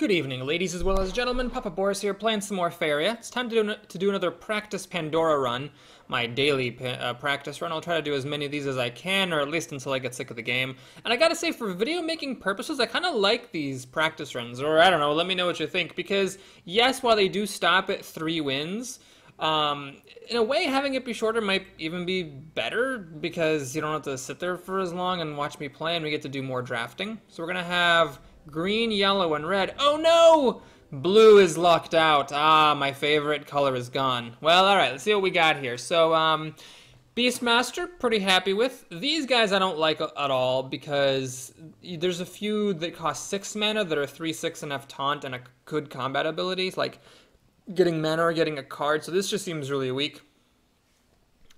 Good evening, ladies as well as gentlemen. Papa Boris here, playing some more Faeria. It's time to do another practice Pandora run, my daily practice run. I'll try to do as many of these as I can, or at least until I get sick of the game. And I gotta say, for video making purposes, I kind of like these practice runs, or I don't know, let me know what you think, because yes, while they do stop at 3 wins, in a way, having it be shorter might even be better, because you don't have to sit there for as long and watch me play, and we get to do more drafting. So we're gonna have green, yellow, and red. Oh no! Blue is locked out. Ah, my favorite color is gone. Well, alright, let's see what we got here. So, Beastmaster, pretty happy with. These guys I don't like at all, because there's a few that cost 6 mana that are 3/6 and have taunt and a good combat abilities, like getting mana or getting a card, so this just seems really weak.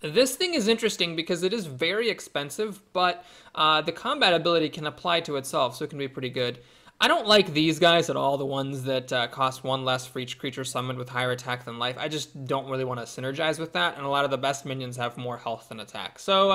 This thing is interesting because it is very expensive, but the combat ability can apply to itself, so it can be pretty good. I don't like these guys at all, the ones that cost 1 less for each creature summoned with higher attack than life. I just don't really want to synergize with that, and a lot of the best minions have more health than attack. So,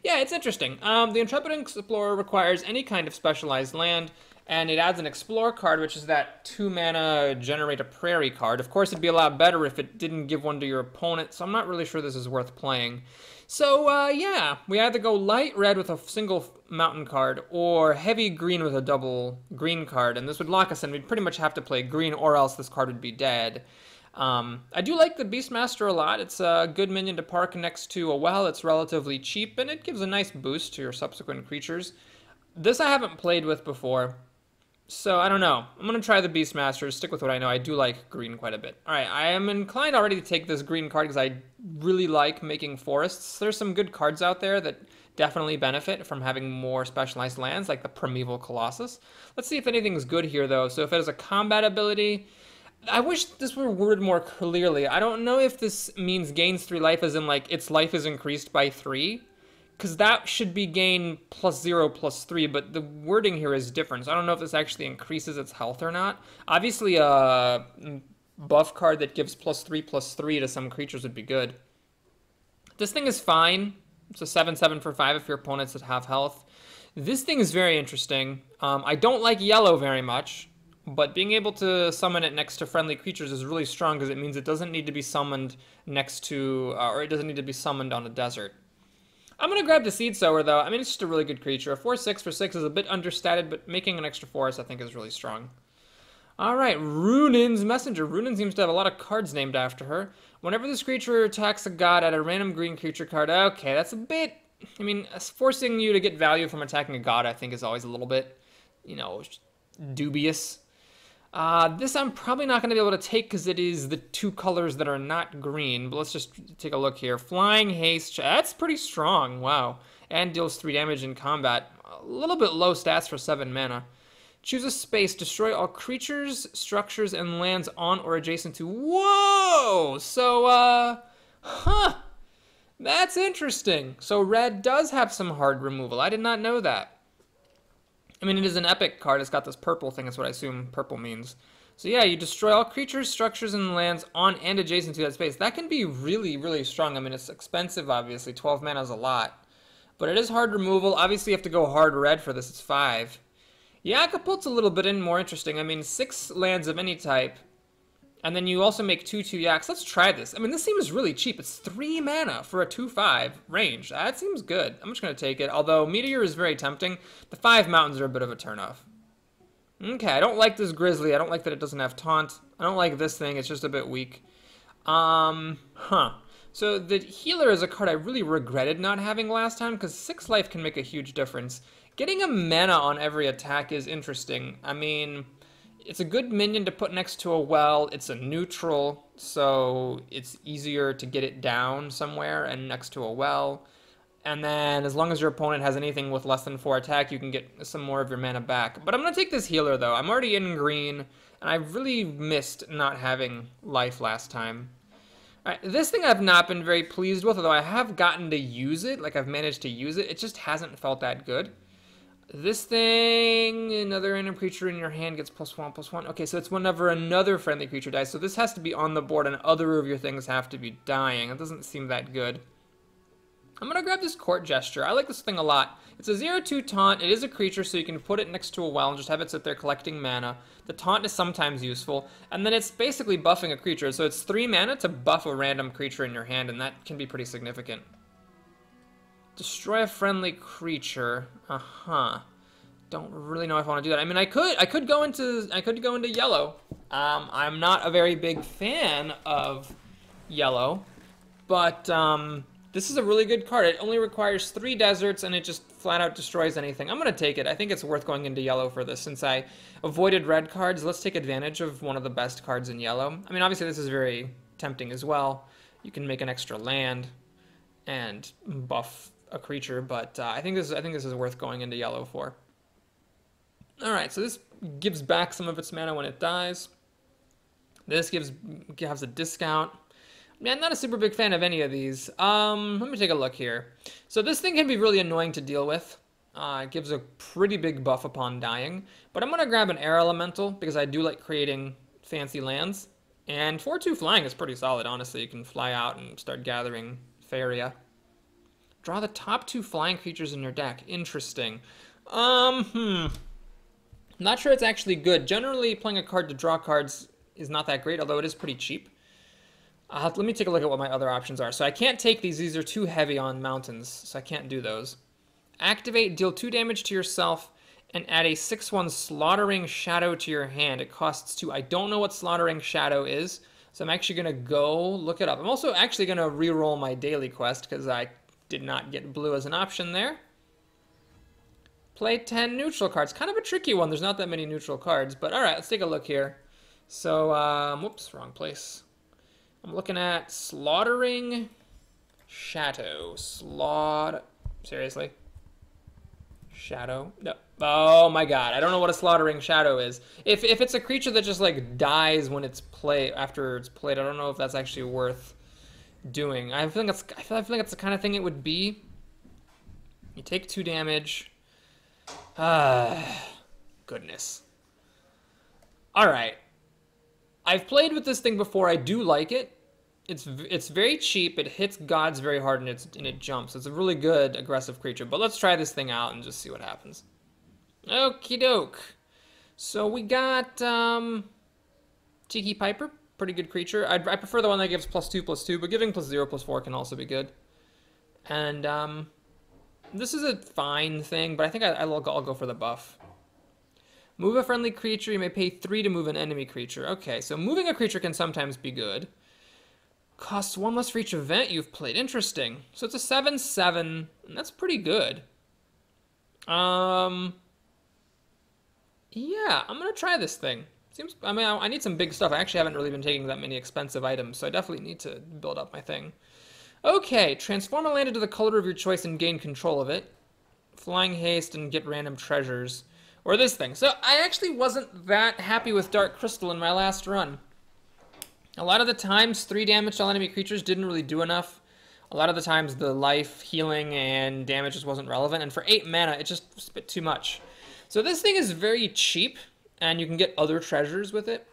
yeah, it's interesting. The Intrepid Explorer requires any kind of specialized land, and it adds an Explore card, which is that 2-mana Generate a Prairie card. Of course, it'd be a lot better if it didn't give one to your opponent, so I'm not really sure this is worth playing. So, yeah, we either go light red with a single mountain card, or heavy green with a double green card, and this would lock us in. We'd pretty much have to play green, or else this card would be dead. I do like the Beastmaster a lot. It's a good minion to park next to a well. It's relatively cheap, and it gives a nice boost to your subsequent creatures. This I haven't played with before, so I don't know. I'm going to try the Beastmaster, stick with what I know. I do like green quite a bit. Alright, I am inclined already to take this green card because I really like making forests. There's some good cards out there that definitely benefit from having more specialized lands, like the Primeval Colossus. Let's see if anything's good here, though. So if it has a combat ability, I wish this were worded more clearly. I don't know if this means gains 3 life as in, like, its life is increased by 3. Because that should be gain +0 +3, but the wording here is different. So I don't know if this actually increases its health or not. Obviously, a buff card that gives +3/+3 to some creatures would be good. This thing is fine. It's a 7/7 for 5 if your opponents that have health. This thing is very interesting. I don't like yellow very much, but being able to summon it next to friendly creatures is really strong because it means it doesn't need to be summoned next to, or it doesn't need to be summoned on a desert. I'm going to grab the Seed Sower, though. I mean, it's just a really good creature. A 4/6 for 6 is a bit understated, but making an extra forest, I think, is really strong. Alright, Runin's Messenger. Runin seems to have a lot of cards named after her. Whenever this creature attacks a god, add a random green creature card. Okay, that's a bit... I mean, forcing you to get value from attacking a god, I think, is always a little bit, you know, dubious. This I'm probably not going to be able to take because it is the 2 colors that are not green. But let's just take a look here. Flying Haste. That's pretty strong. Wow. And deals 3 damage in combat. A little bit low stats for 7 mana. Choose a space. Destroy all creatures, structures, and lands on or adjacent to... Whoa! So, huh. That's interesting. So red does have some hard removal. I did not know that. I mean, it is an epic card. It's got this purple thing. That's what I assume purple means. So yeah, you destroy all creatures, structures, and lands on and adjacent to that space. That can be really, really strong. I mean, it's expensive, obviously. 12 mana is a lot. But it is hard removal. Obviously, you have to go hard red for this. It's 5. Yeah, Acapult's a little bit more interesting. I mean, 6 lands of any type. And then you also make 2/2 Yaks. Let's try this. I mean, this seems really cheap. It's 3 mana for a 2/5 range. That seems good. I'm just going to take it. Although Meteor is very tempting. The 5 mountains are a bit of a turnoff. Okay, I don't like this Grizzly. I don't like that it doesn't have Taunt. I don't like this thing. It's just a bit weak. So the Healer is a card I really regretted not having last time because 6 life can make a huge difference. Getting a mana on every attack is interesting. I mean... It's a good minion to put next to a well. It's a neutral, so it's easier to get it down somewhere and next to a well. And then as long as your opponent has anything with less than 4 attack, you can get some more of your mana back. But I'm going to take this Healer, though. I'm already in green, and I really missed not having life last time. Alright, this thing I've not been very pleased with, although I have gotten to use it. Like, I've managed to use it. It just hasn't felt that good. This thing, another random creature in your hand gets +1/+1. Okay, so it's whenever another friendly creature dies. So this has to be on the board and other of your things have to be dying. It doesn't seem that good. I'm going to grab this Court Gesture. I like this thing a lot. It's a 0/2 taunt. It is a creature, so you can put it next to a well and just have it sit there collecting mana. The taunt is sometimes useful. And then it's basically buffing a creature. So it's 3 mana to buff a random creature in your hand, and that can be pretty significant. Destroy a friendly creature. Don't really know if I want to do that. I mean, I could go into yellow. I'm not a very big fan of yellow, but this is a really good card. It only requires 3 deserts, and it just flat out destroys anything. I'm going to take it. I think it's worth going into yellow for this. Since I avoided red cards, let's take advantage of one of the best cards in yellow. I mean, obviously this is very tempting as well. You can make an extra land and buff a creature, but I think this is worth going into yellow for. All right, so this gives back some of its mana when it dies. This gives a discount. Man, not a super big fan of any of these. Let me take a look here. So this thing can be really annoying to deal with. It gives a pretty big buff upon dying. But I'm going to grab an Air Elemental because I do like creating fancy lands. And 4/2 flying is pretty solid, honestly. You can fly out and start gathering Faeria. Draw the top 2 flying creatures in your deck. Interesting. Not sure it's actually good. Generally, playing a card to draw cards is not that great, although it is pretty cheap. Let me take a look at what my other options are. So I can't take these. These are too heavy on mountains, so I can't do those. Activate, deal 2 damage to yourself, and add a 6/1 Slaughtering Shadow to your hand. It costs 2. I don't know what Slaughtering Shadow is, so I'm actually going to go look it up. I'm also actually going to re-roll my daily quest, because I did not get blue as an option there. Play 10 neutral cards. Kind of a tricky one. There's not that many neutral cards, but all right, let's take a look here. So, whoops, wrong place. I'm looking at Slaughtering Shadow. Seriously? Shadow? No. Oh my god, I don't know what a Slaughtering Shadow is. If it's a creature that just like dies when it's after it's played, I don't know if that's actually worth doing. I feel like it's the kind of thing it would be. You take 2 damage. Goodness. All right. I've played with this thing before. I do like it. It's very cheap. It hits gods very hard, and it jumps. It's a really good aggressive creature. But let's try this thing out and just see what happens. Okie doke. So we got Tiki Piper, pretty good creature. I prefer the one that gives +2/+2, but giving +0/+4 can also be good. And this is a fine thing, but I think I'll go for the buff. Move a friendly creature. You may pay 3 to move an enemy creature. Okay, so moving a creature can sometimes be good. Costs 1 less for each event you've played. Interesting. So it's a 7/7, and that's pretty good. Yeah, I'm gonna try this thing. I mean, I need some big stuff. I actually haven't really been taking that many expensive items, so I definitely need to build up my thing. Okay, transform a land into the color of your choice and gain control of it. Flying haste and get random treasures. Or this thing. So I actually wasn't that happy with Dark Crystal in my last run. A lot of the times, 3 damage to all enemy creatures didn't really do enough. A lot of the times, the life, healing, and damage just wasn't relevant. And for 8 mana, it just was a bit too much. So this thing is very cheap, and you can get other treasures with it.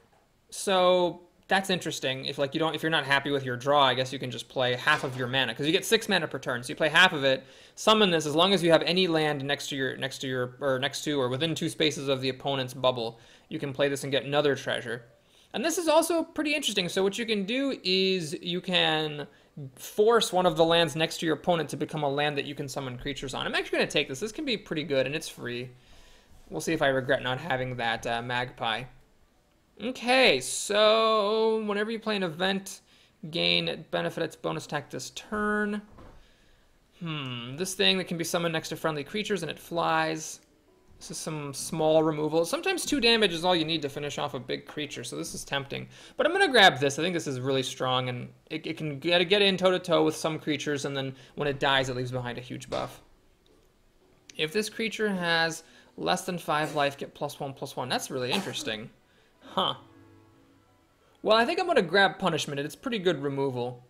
So that's interesting. If you're not happy with your draw, I guess you can just play half of your mana, because you get 6 mana per turn. So you play half of it, summon this. As long as you have any land next to or within 2 spaces of the opponent's bubble, you can play this and get another treasure. And this is also pretty interesting. So what you can do is you can force one of the lands next to your opponent to become a land that you can summon creatures on. I'm actually going to take this. This can be pretty good, and it's free. We'll see if I regret not having that magpie. Okay, so whenever you play an event, gain benefit its bonus attack this turn. This thing that can be summoned next to friendly creatures, and it flies. This is some small removal. Sometimes 2 damage is all you need to finish off a big creature, so this is tempting. But I'm going to grab this. I think this is really strong, and it can get in toe-to-toe with some creatures, and then when it dies, it leaves behind a huge buff. If this creature has less than 5 life, get +1/+1. That's really interesting. Huh. Well, I think I'm going to grab Punishment. It's pretty good removal.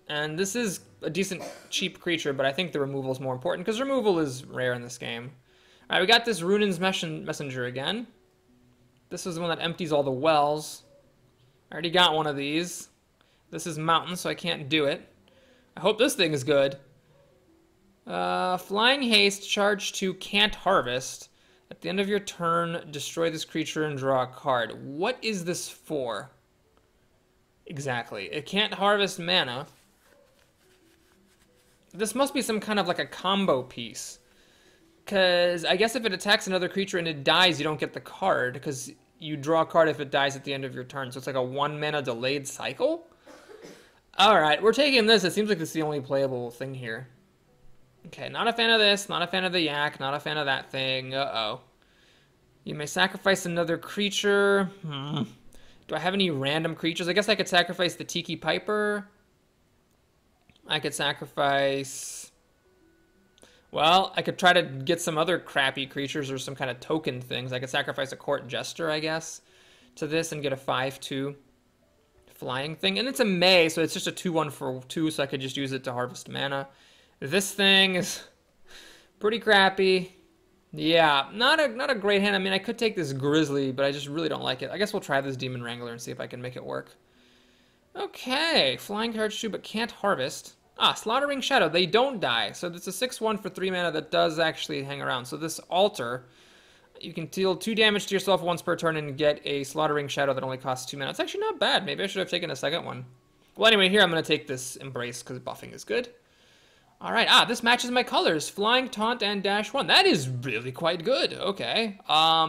And this is a decent, cheap creature, but I think the removal is more important, because removal is rare in this game. Alright, we got this Runan's Messenger again. This is the one that empties all the wells. I already got one of these. This is Mountain, so I can't do it. I hope this thing is good. Flying Haste, charge 2, can't harvest. At the end of your turn, destroy this creature and draw a card. What is this for? Exactly. It can't harvest mana. This must be some kind of like a combo piece. Because I guess if it attacks another creature and it dies, you don't get the card. Because you draw a card if it dies at the end of your turn. So it's like a 1 mana delayed cycle? Alright, we're taking this. It seems like this is the only playable thing here. Okay, not a fan of this. Not a fan of the yak. Not a fan of that thing. Uh-oh. You may sacrifice another creature. Do I have any random creatures? I guess I could sacrifice the Tiki Piper. I could sacrifice... Well, I could try to get some other crappy creatures or some kind of token things. I could sacrifice a Court Jester, I guess, to this and get a 5/2 flying thing. And it's a May, so it's just a 2/1 for 2, so I could just use it to harvest mana. This thing is pretty crappy. Yeah, not a great hand. I mean, I could take this Grizzly, but I just really don't like it. I guess we'll try this Demon Wrangler and see if I can make it work. Okay, flying charge 2, but can't harvest. Ah, Slaughtering Shadow. They don't die, so it's a 6/1 for 3 mana that does actually hang around. So this Altar, you can deal 2 damage to yourself once per turn and get a Slaughtering Shadow that only costs 2 mana. It's actually not bad. Maybe I should have taken a second one. Well, anyway, here I'm going to take this Embrace because buffing is good. All right, this matches my colors. Flying, Taunt, and Dash 1. That is really quite good. Okay.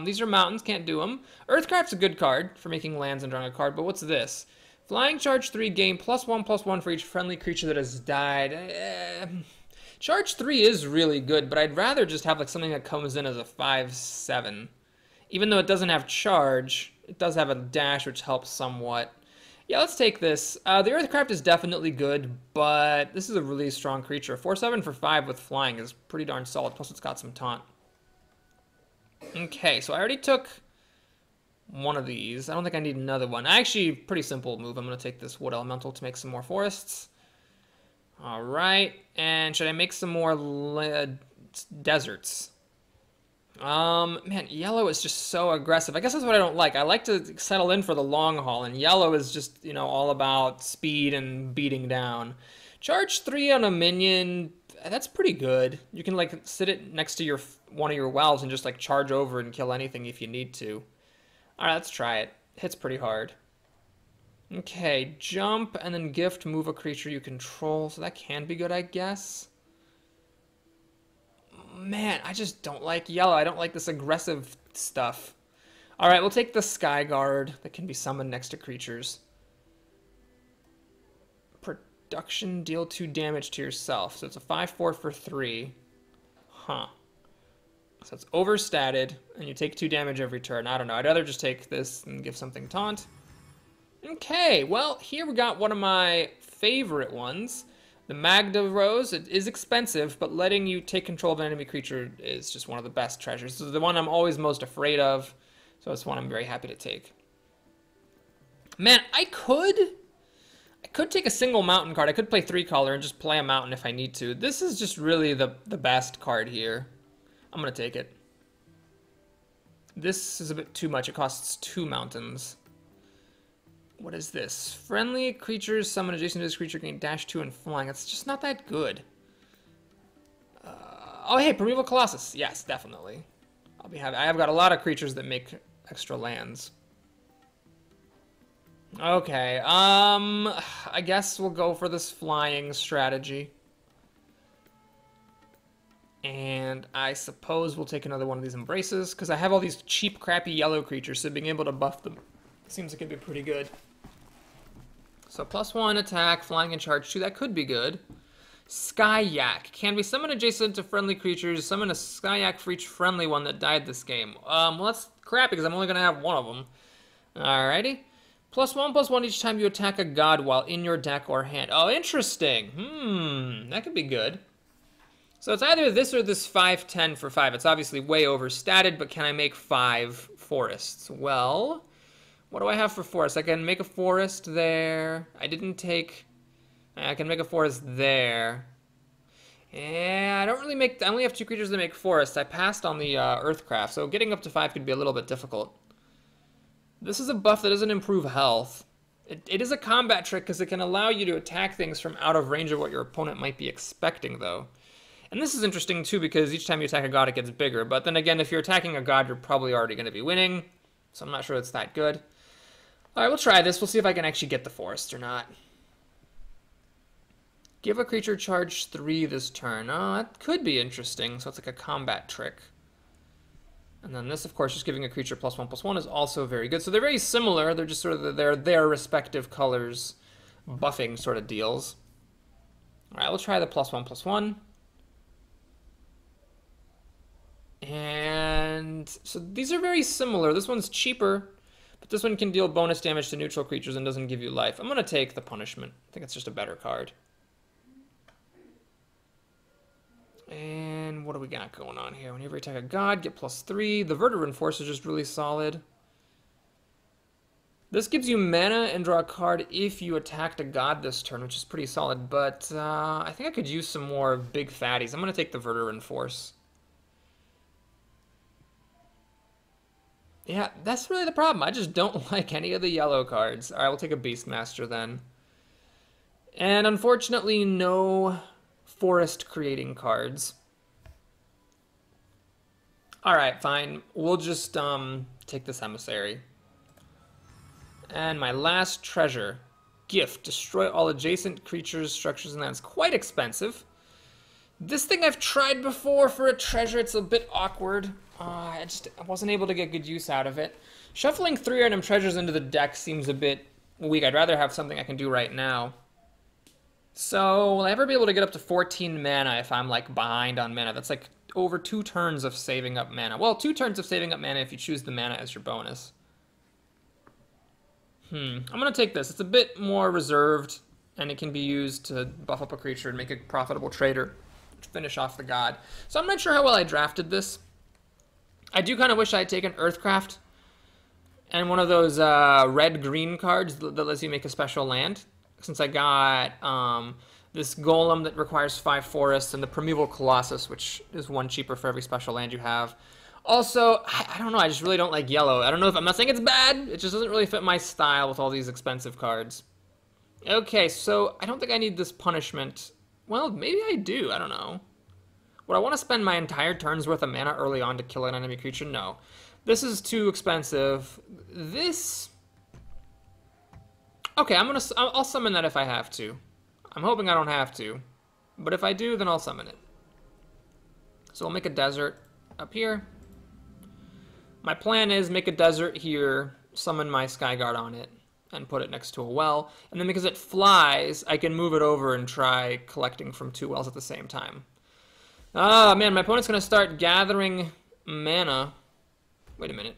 These are mountains, can't do them. Earthcraft's a good card for making lands and drawing a card, but what's this? Flying, charge 3, gain +1/+1 for each friendly creature that has died. Charge 3 is really good, but I'd rather just have like something that comes in as a 5/7. Even though it doesn't have charge, it does have a dash, which helps somewhat. Yeah, let's take this. The Earthcraft is definitely good, but this is a really strong creature. 4/7 for 5 with flying is pretty darn solid, plus it's got some taunt. Okay, so I already took one of these. I don't think I need another one. Actually, pretty simple move. I'm going to take this Wood Elemental to make some more forests. All right, and should I make some more deserts? Man, yellow is just so aggressive. I guess that's what I don't like. I like to settle in for the long haul, and yellow is just, you know, all about speed and beating down. Charge 3 on a minion, that's pretty good. You can, like, sit it next to one of your wells and just, like, charge over and kill anything if you need to. Alright, let's try it. Hits pretty hard. Okay, jump and then gift, move a creature you control. So that can be good, I guess. Man, I just don't like yellow. I don't like this aggressive stuff. Alright, we'll take the Sky Guard that can be summoned next to creatures. Production, deal 2 damage to yourself. So it's a 5/4 for 3. Huh. So it's overstatted, and you take 2 damage every turn. I don't know. I'd rather just take this and give something taunt. Okay, well, here we got one of my favorite ones. The Magda Rose. It is expensive, but letting you take control of an enemy creature is just one of the best treasures. This is the one I'm always most afraid of, so it's one I'm very happy to take. Man, I could take a single mountain card. I could play 3-color and just play a mountain if I need to. This is just really the best card here. I'm going to take it. This is a bit too much. It costs 2 mountains. What is this? Friendly creatures summon adjacent to this creature gain dash 2 and flying. It's just not that good. Oh, hey, Primeval Colossus. Yes, definitely. I'll be happy. I've got a lot of creatures that make extra lands. Okay, I guess we'll go for this flying strategy. And I suppose we'll take another one of these Embraces, because I have all these cheap, crappy yellow creatures, so being able to buff them seems like it'd be pretty good. So +1 attack, flying and charge 2, that could be good. Sky Yak. Can be summoned adjacent to friendly creatures. Summon a Sky Yak for each friendly one that died this game. Well, that's crappy, because I'm only going to have one of them. Alrighty. +1/+1 each time you attack a god while in your deck or hand. Oh, interesting. That could be good. So it's either this or this 5/10 for 5. It's obviously way overstated, but can I make 5 forests? Well, what do I have for forests? I can make a forest there. I didn't take... I can make a forest there. Yeah, I only have 2 creatures that make forests. I passed on the Earthcraft, so getting up to 5 could be a little bit difficult. This is a buff that doesn't improve health. It is a combat trick because it can allow you to attack things from out of range of what your opponent might be expecting, though. And this is interesting too because each time you attack a god, it gets bigger. But then again, if you're attacking a god, you're probably already going to be winning. So I'm not sure it's that good. All right, we'll try this. We'll see if I can actually get the forest or not. Give a creature charge 3 this turn. Oh, that could be interesting. So it's like a combat trick. And then this, of course, just giving a creature +1/+1 is also very good. So they're very similar. They're just sort of their respective colors buffing sort of deals. All right, we'll try the +1/+1. And so these are very similar. This one's cheaper, but this one can deal bonus damage to neutral creatures and doesn't give you life. I'm going to take the punishment. I think it's just a better card. And what do we got going on here? Whenever you attack a god, get +3. The Verteran Force is just really solid. This gives you mana and draw a card if you attacked a god this turn, which is pretty solid. But I think I could use some more big fatties. I'm going to take the Verteran Force. Yeah, that's really the problem. I just don't like any of the yellow cards. All right, we'll take a Beastmaster then. And unfortunately, no forest creating cards. All right, fine. We'll just take this Emissary. And my last treasure. Gift. Destroy all adjacent creatures, structures, and lands. Quite expensive. This thing I've tried before for a treasure. It's a bit awkward. I wasn't able to get good use out of it. Shuffling 3 random treasures into the deck seems a bit weak. I'd rather have something I can do right now. So, will I ever be able to get up to 14 mana if I'm, like, behind on mana? That's, like, over 2 turns of saving up mana. Well, 2 turns of saving up mana if you choose the mana as your bonus. I'm going to take this. It's a bit more reserved, and it can be used to buff up a creature and make a profitable trader to finish off the god. So I'm not sure how well I drafted this. I do kind of wish I had taken Earthcraft and one of those red-green cards that lets you make a special land. Since I got this Golem that requires 5 forests and the Primeval Colossus, which is 1 cheaper for every special land you have. Also, I don't know, I just really don't like yellow. I don't know if I'm not saying it's bad, it just doesn't really fit my style with all these expensive cards. Okay, so I don't think I need this punishment. Well, maybe I do, I don't know. Would I want to spend my entire turn's worth of mana early on to kill an enemy creature? No. This is too expensive. This... Okay, I'll summon that if I have to. I'm hoping I don't have to. But if I do, then I'll summon it. So I'll make a desert up here. My plan is make a desert here, summon my Skyguard on it, and put it next to a well. And then because it flies, I can move it over and try collecting from 2 wells at the same time. Ah, man, my opponent's going to start gathering mana. Wait a minute.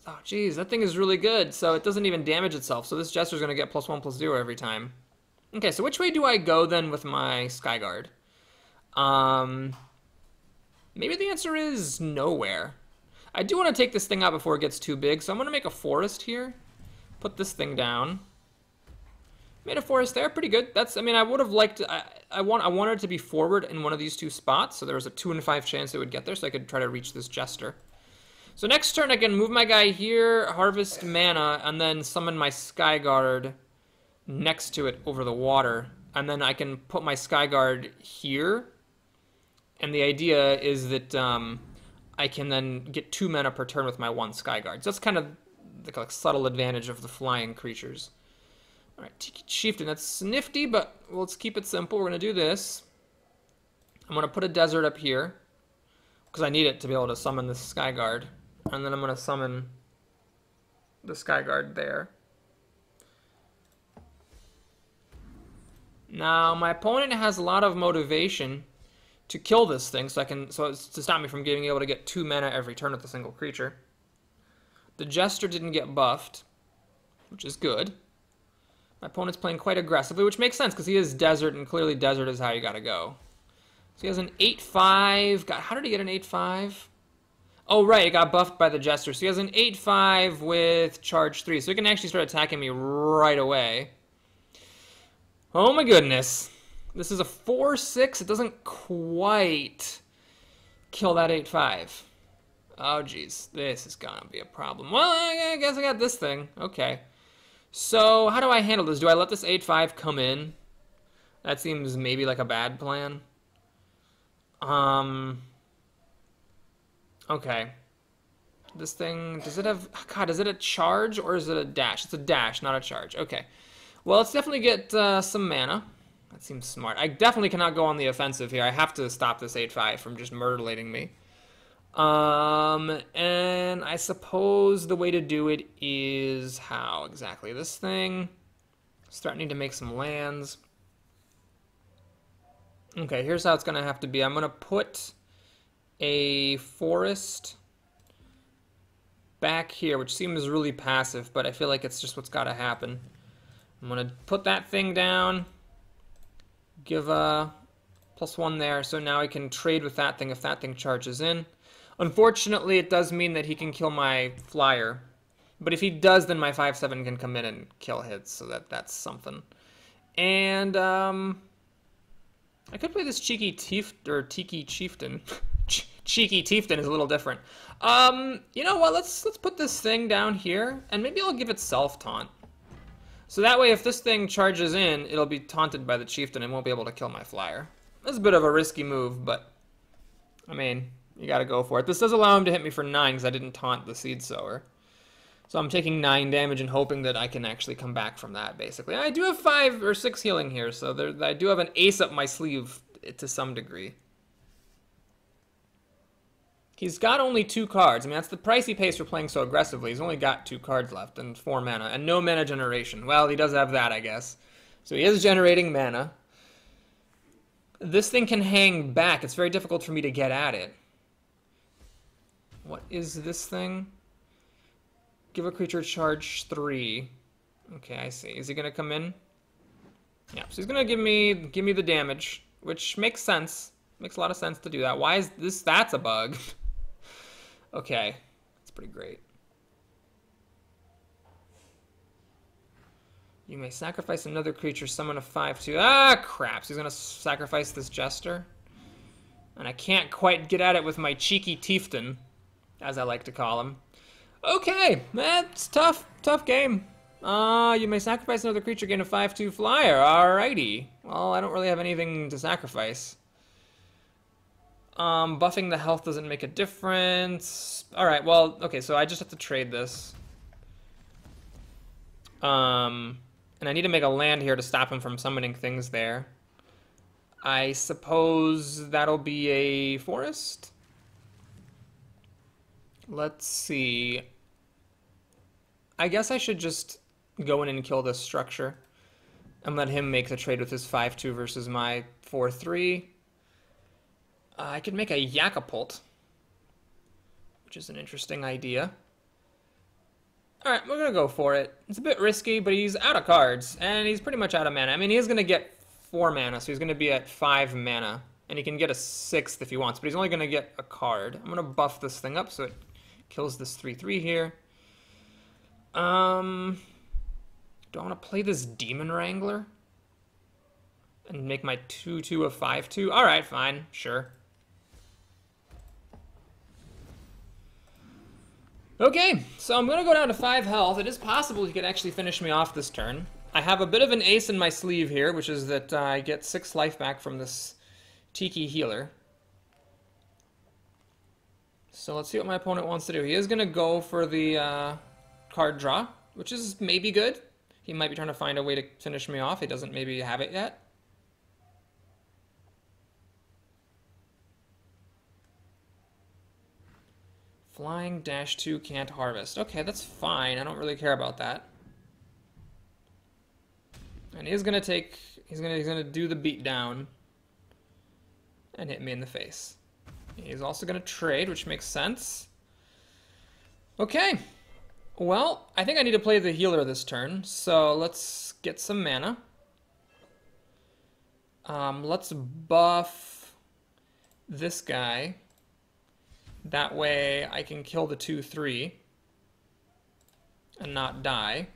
Oh, geez, that thing is really good, so it doesn't even damage itself. So this Jester's going to get +1/+0 every time. Okay, so which way do I go then with my Skyguard? Maybe the answer is nowhere. I do want to take this thing out before it gets too big, so I'm going to make a forest here. Put this thing down. Made a forest there, pretty good. That's, I mean, I would have liked, I wanted it to be forward in one of these 2 spots, so there was a 2 in 5 chance it would get there, so I could try to reach this Jester. So next turn I can move my guy here, harvest mana, and then summon my Skyguard next to it over the water. And then I can put my Skyguard here. And the idea is that I can then get 2 mana per turn with my 1 Skyguard. So that's kind of the like, subtle advantage of the flying creatures. Alright, Tiki Chieftain, that's nifty, but let's keep it simple. We're going to do this. I'm going to put a desert up here, because I need it to be able to summon this Skyguard. And then I'm going to summon the Skyguard there. Now, my opponent has a lot of motivation to kill this thing, so it's to stop me from being able to get 2 mana every turn with a single creature. The Jester didn't get buffed, which is good. My opponent's playing quite aggressively, which makes sense, because he is Desert, and clearly Desert is how you gotta go. So he has an 8/5. God, how did he get an 8/5? Oh, right, it got buffed by the Jester. So he has an 8/5 with charge 3. So he can actually start attacking me right away. Oh my goodness. This is a 4/6. It doesn't quite kill that 8/5. Oh, geez. This is gonna be a problem. Well, I guess I got this thing. Okay. So, how do I handle this? Do I let this 8/5 come in? That seems maybe like a bad plan. Um, okay. This thing, does it have, God, is it a charge or is it a dash? It's a dash, not a charge. Okay. Well, let's definitely get some mana. That seems smart. I definitely cannot go on the offensive here. I have to stop this 8-5 from just murdering me. And I suppose the way to do it is how exactly? This thing, starting to make some lands. Okay, here's how it's going to have to be. I'm going to put a forest back here, which seems really passive, but I feel like it's just what's got to happen. I'm going to put that thing down, give a +1 there, so now I can trade with that thing if that thing charges in. Unfortunately, it does mean that he can kill my flyer, but if he does, then my 5/7 can come in and kill his, so that's something. And, I could play this Tiki Chieftain. Cheeky Chieftain is a little different. You know what? Let's put this thing down here, and maybe I'll give it self-taunt. So that way, if this thing charges in, it'll be taunted by the Chieftain and won't be able to kill my flyer. That's a bit of a risky move, but, I mean, you gotta go for it. This does allow him to hit me for 9 because I didn't taunt the Seed Sower. So I'm taking 9 damage and hoping that I can actually come back from that, basically. I do have 5 or 6 healing here, so I do have an ace up my sleeve to some degree. He's got only 2 cards. I mean, that's the price he pays for playing so aggressively. He's only got 2 cards left and 4 mana, and no mana generation. Well, he does have that, I guess. So he is generating mana. This thing can hang back. It's very difficult for me to get at it. What is this thing? Give a creature charge 3. Okay, I see. Is he gonna come in? Yeah, so he's gonna give me the damage, which makes sense. Makes a lot of sense to do that. Why is this? That's a bug. Okay, that's pretty great. You may sacrifice another creature, summon a 5/2. Ah, crap. So he's gonna sacrifice this Jester. And I can't quite get at it with my cheeky Chieftain, as I like to call him. Okay, that's tough game. You may sacrifice another creature, gain a 5/2 flyer. Alrighty. Well, I don't really have anything to sacrifice. Buffing the health doesn't make a difference. Alright, well, okay, so I just have to trade this. And I need to make a land here to stop him from summoning things there. I suppose that'll be a forest? Let's see. I guess I should just go in and kill this structure and let him make the trade with his 5/2 versus my 4/3. I could make a Yakapult, which is an interesting idea. Alright, we're going to go for it. It's a bit risky, but he's out of cards, and he's pretty much out of mana. I mean, he is going to get 4 mana, so he's going to be at 5 mana, and he can get a 6th if he wants, but he's only going to get a card. I'm going to buff this thing up so it kills this 3/3 here. Do I want to play this Demon Wrangler? And make my 2/2 a 5/2? Alright, fine, sure. Okay, so I'm going to go down to 5 health. It is possible he could actually finish me off this turn. I have a bit of an ace in my sleeve here, which is that I get 6 life back from this Tiki healer. So let's see what my opponent wants to do. He is going to go for the card draw, which is maybe good. He might be trying to find a way to finish me off. He doesn't maybe have it yet. Flying -2 can't harvest. Okay, that's fine. I don't really care about that. And he's gonna do the beat down and hit me in the face. He's also gonna trade, which makes sense. Okay. Well, I think I need to play the healer this turn, so let's get some mana. Let's buff this guy. That way I can kill the 2/3 and not die.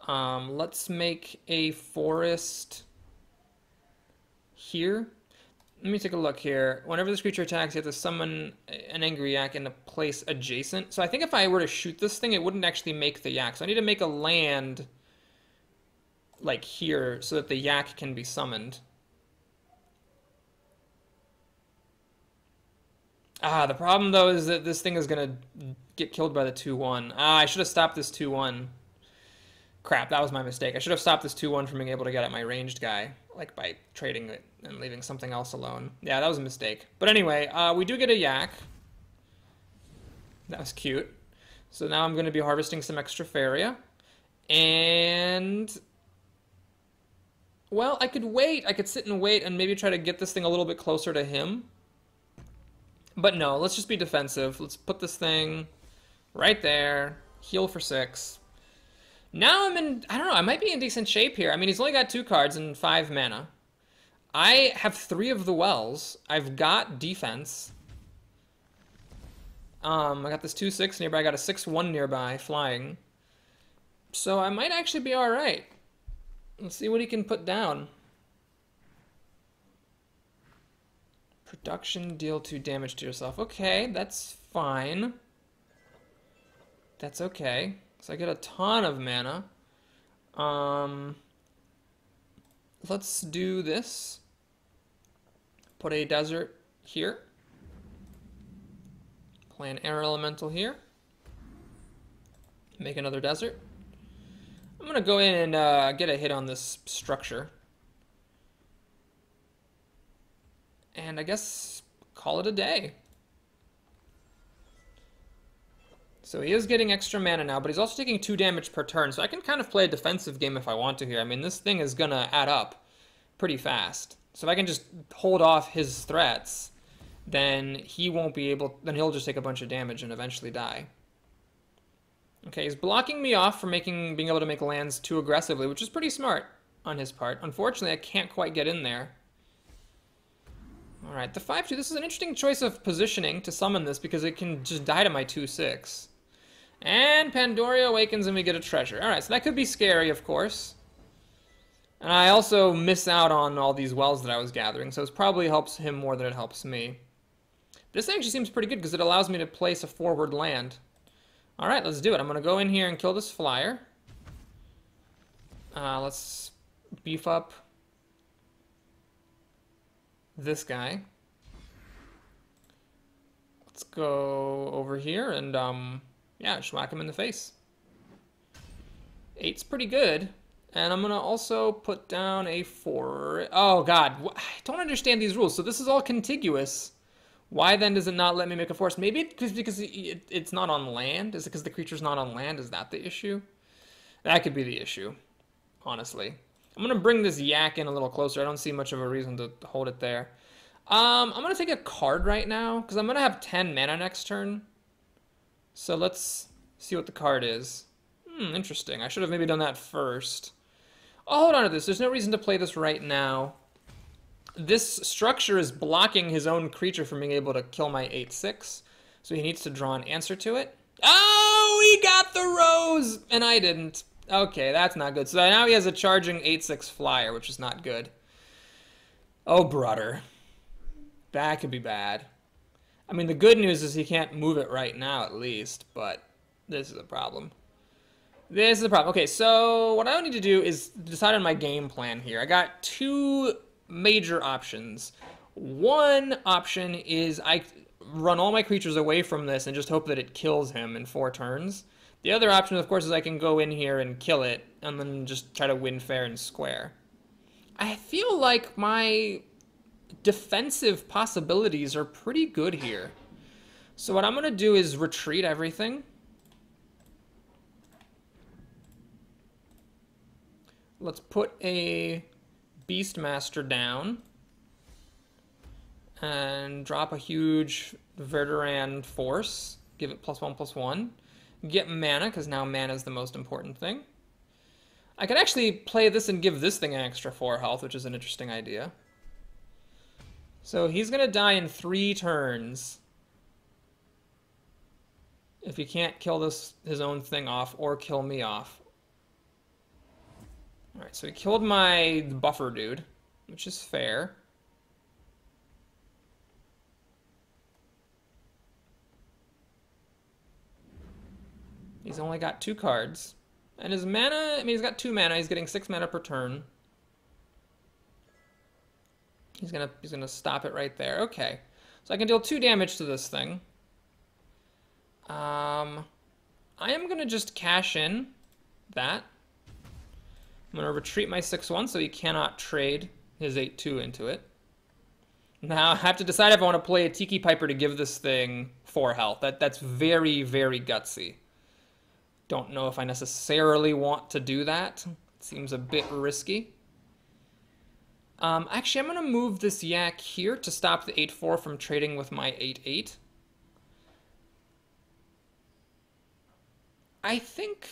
Let's make a forest here. Let me take a look here. Whenever this creature attacks, you have to summon an angry yak in a place adjacent. So I think if I were to shoot this thing, it wouldn't actually make the yak. So I need to make a land like here so that the yak can be summoned. Ah, the problem though is that this thing is gonna get killed by the 2-1. Ah, I should have stopped this 2-1. Crap, that was my mistake. I should have stopped this 2-1 from being able to get at my ranged guy, like by trading it and leaving something else alone. Yeah, that was a mistake. But anyway, we do get a yak. That was cute. So now I'm going to be harvesting some extra Faeria. And... well, I could wait. I could sit and wait and maybe try to get this thing a little bit closer to him. But no, let's just be defensive. Let's put this thing right there. Heal for 6. Now I'm in... I don't know. I might be in decent shape here. I mean, he's only got 2 cards and 5 mana. I have 3 of the wells. I've got defense. I got this 2-6 nearby. I got a 6-1 nearby, flying. So I might actually be alright. Let's see what he can put down. Production, deal 2 damage to yourself. Okay, that's fine. That's okay. So I get a ton of mana. Let's do this. Put a desert here. Play an air elemental here. Make another desert. I'm gonna go in and get a hit on this structure. And I guess call it a day. So he is getting extra mana now, but he's also taking 2 damage per turn, so I can kind of play a defensive game if I want to here. I mean, this thing is gonna add up pretty fast. So if I can just hold off his threats, then he won't be able... then he'll just take a bunch of damage and eventually die. Okay, he's blocking me off from being able to make lands too aggressively, which is pretty smart on his part. Unfortunately, I can't quite get in there. Alright, the 5-2, this is an interesting choice of positioning to summon this because it can just die to my 2-6. And Pandora awakens and we get a treasure. Alright, so that could be scary, of course. And I also miss out on all these wells that I was gathering, so it probably helps him more than it helps me. This actually seems pretty good because it allows me to place a forward land. Alright, let's do it. I'm going to go in here and kill this flyer. Let's beef up this guy. Let's go over here and, yeah, schmack him in the face. 8's pretty good. And I'm going to also put down a 4. Oh, God. I don't understand these rules. So this is all contiguous. Why then does it not let me make a forest? Maybe because it's not on land? Is it because the creature's not on land? Is that the issue? That could be the issue, honestly. I'm going to bring this yak in a little closer. I don't see much of a reason to hold it there. I'm going to take a card right now because I'm going to have 10 mana next turn. So let's see what the card is. Interesting. I should have maybe done that first. I'll hold on to this. There's no reason to play this right now. This structure is blocking his own creature from being able to kill my 8-6. So he needs to draw an answer to it. Oh, he got the rose! And I didn't. Okay, that's not good. So now he has a charging 8-6 flyer, which is not good. Oh, brother. That could be bad. I mean, the good news is he can't move it right now, at least. But this is a problem. This is a problem. Okay, so what I need to do is decide on my game plan here. I got 2 major options. One option is I run all my creatures away from this and just hope that it kills him in 4 turns. The other option, of course, is I can go in here and kill it and then just try to win fair and square. I feel like my defensive possibilities are pretty good here. So what I'm going to do is retreat everything. Let's put a Beastmaster down and drop a huge Verduran force. Give it +1/+1. Get mana, because now mana is the most important thing. I could actually play this and give this thing an extra 4 health, which is an interesting idea. So he's going to die in 3 turns if he can't kill his own thing off or kill me off. Alright, so he killed my buffer dude, which is fair. He's only got 2 cards. And his mana, I mean, he's got 2 mana. He's getting 6 mana per turn. He's gonna stop it right there. Okay. So I can deal 2 damage to this thing. I am going to just cash in that. I'm going to retreat my 6-1 so he cannot trade his 8-2 into it. Now I have to decide if I want to play a Tiki Piper to give this thing 4 health. That's very, very gutsy. Don't know if I necessarily want to do that. It seems a bit risky. Actually, I'm going to move this yak here to stop the 8-4 from trading with my 8-8. I think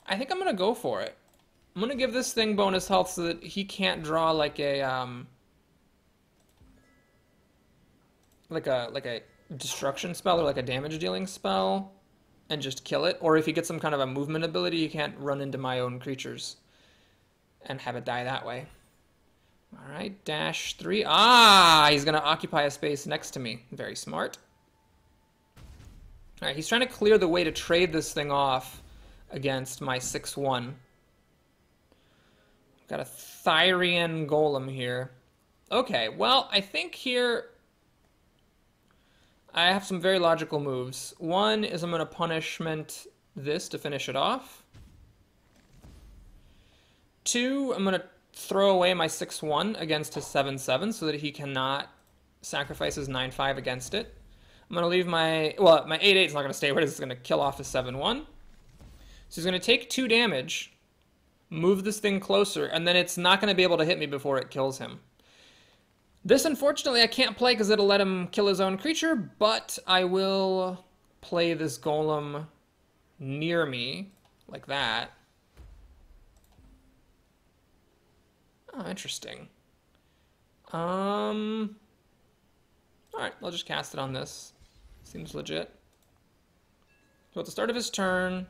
I'm going to go for it. I'm going to give this thing bonus health so that he can't draw like a destruction spell or like a damage dealing spell and just kill it. Or if he gets some kind of a movement ability, he can't run into my own creatures and have it die that way. All right, dash 3. Ah, he's going to occupy a space next to me. Very smart. All right, he's trying to clear the way to trade this thing off against my 6-1. Got a Faeria Golem here. Okay, well, I think here I have some very logical moves. One is I'm going to punishment this to finish it off. 2, I'm going to throw away my 6-1 against his 7-7 so that he cannot sacrifice his 9-5 against it. I'm going to leave my... Well, my 8-8 is not going to stay where it is. It's going to kill off his 7-1. So he's going to take 2 damage, move this thing closer, and then it's not going to be able to hit me before it kills him. This, unfortunately, I can't play because it'll let him kill his own creature, but I will play this golem near me, like that. Oh, interesting. Alright, I'll just cast it on this. Seems legit. So at the start of his turn,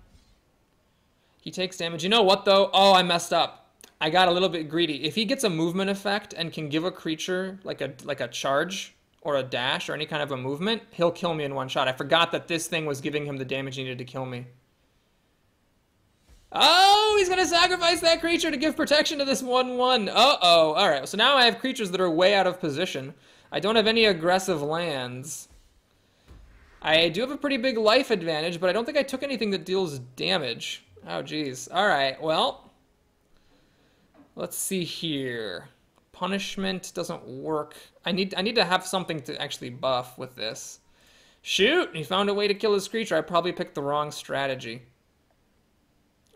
he takes damage. You know what, though? Oh, I messed up. I got a little bit greedy. If he gets a movement effect and can give a creature like a charge or a dash or any kind of a movement, he'll kill me in one shot. I forgot that this thing was giving him the damage he needed to kill me. Oh, he's going to sacrifice that creature to give protection to this 1-1. Uh-oh. All right, so now I have creatures that are way out of position. I don't have any aggressive lands. I do have a pretty big life advantage, but I don't think I took anything that deals damage. Oh, geez. All right, well, let's see here. Punishment doesn't work. I need to have something to actually buff with this. Shoot! He found a way to kill his creature. I probably picked the wrong strategy.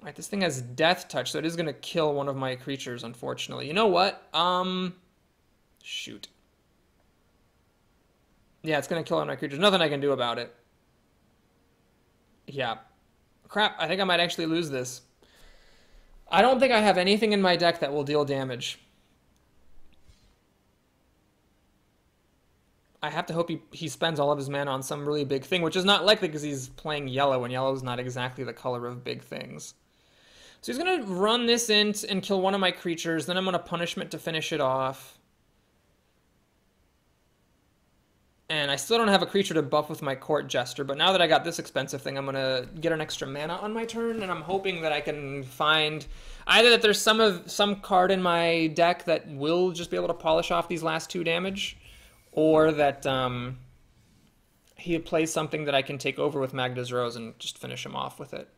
All right, this thing has death touch, so it is going to kill one of my creatures, unfortunately. You know what? Shoot. Yeah, it's going to kill one of my creatures. Nothing I can do about it. Yeah. Crap, I think I might actually lose this. I don't think I have anything in my deck that will deal damage. I have to hope he spends all of his mana on some really big thing, which is not likely because he's playing yellow, and yellow is not exactly the color of big things. So he's going to run this in and kill one of my creatures, then I'm going to punishment to finish it off. And I still don't have a creature to buff with my Court Jester, but now that I got this expensive thing, I'm going to get an extra mana on my turn, and I'm hoping that I can find either that there's some card in my deck that will just be able to polish off these last 2 damage, or that he plays something that I can take over with Magda's Rose and just finish him off with it.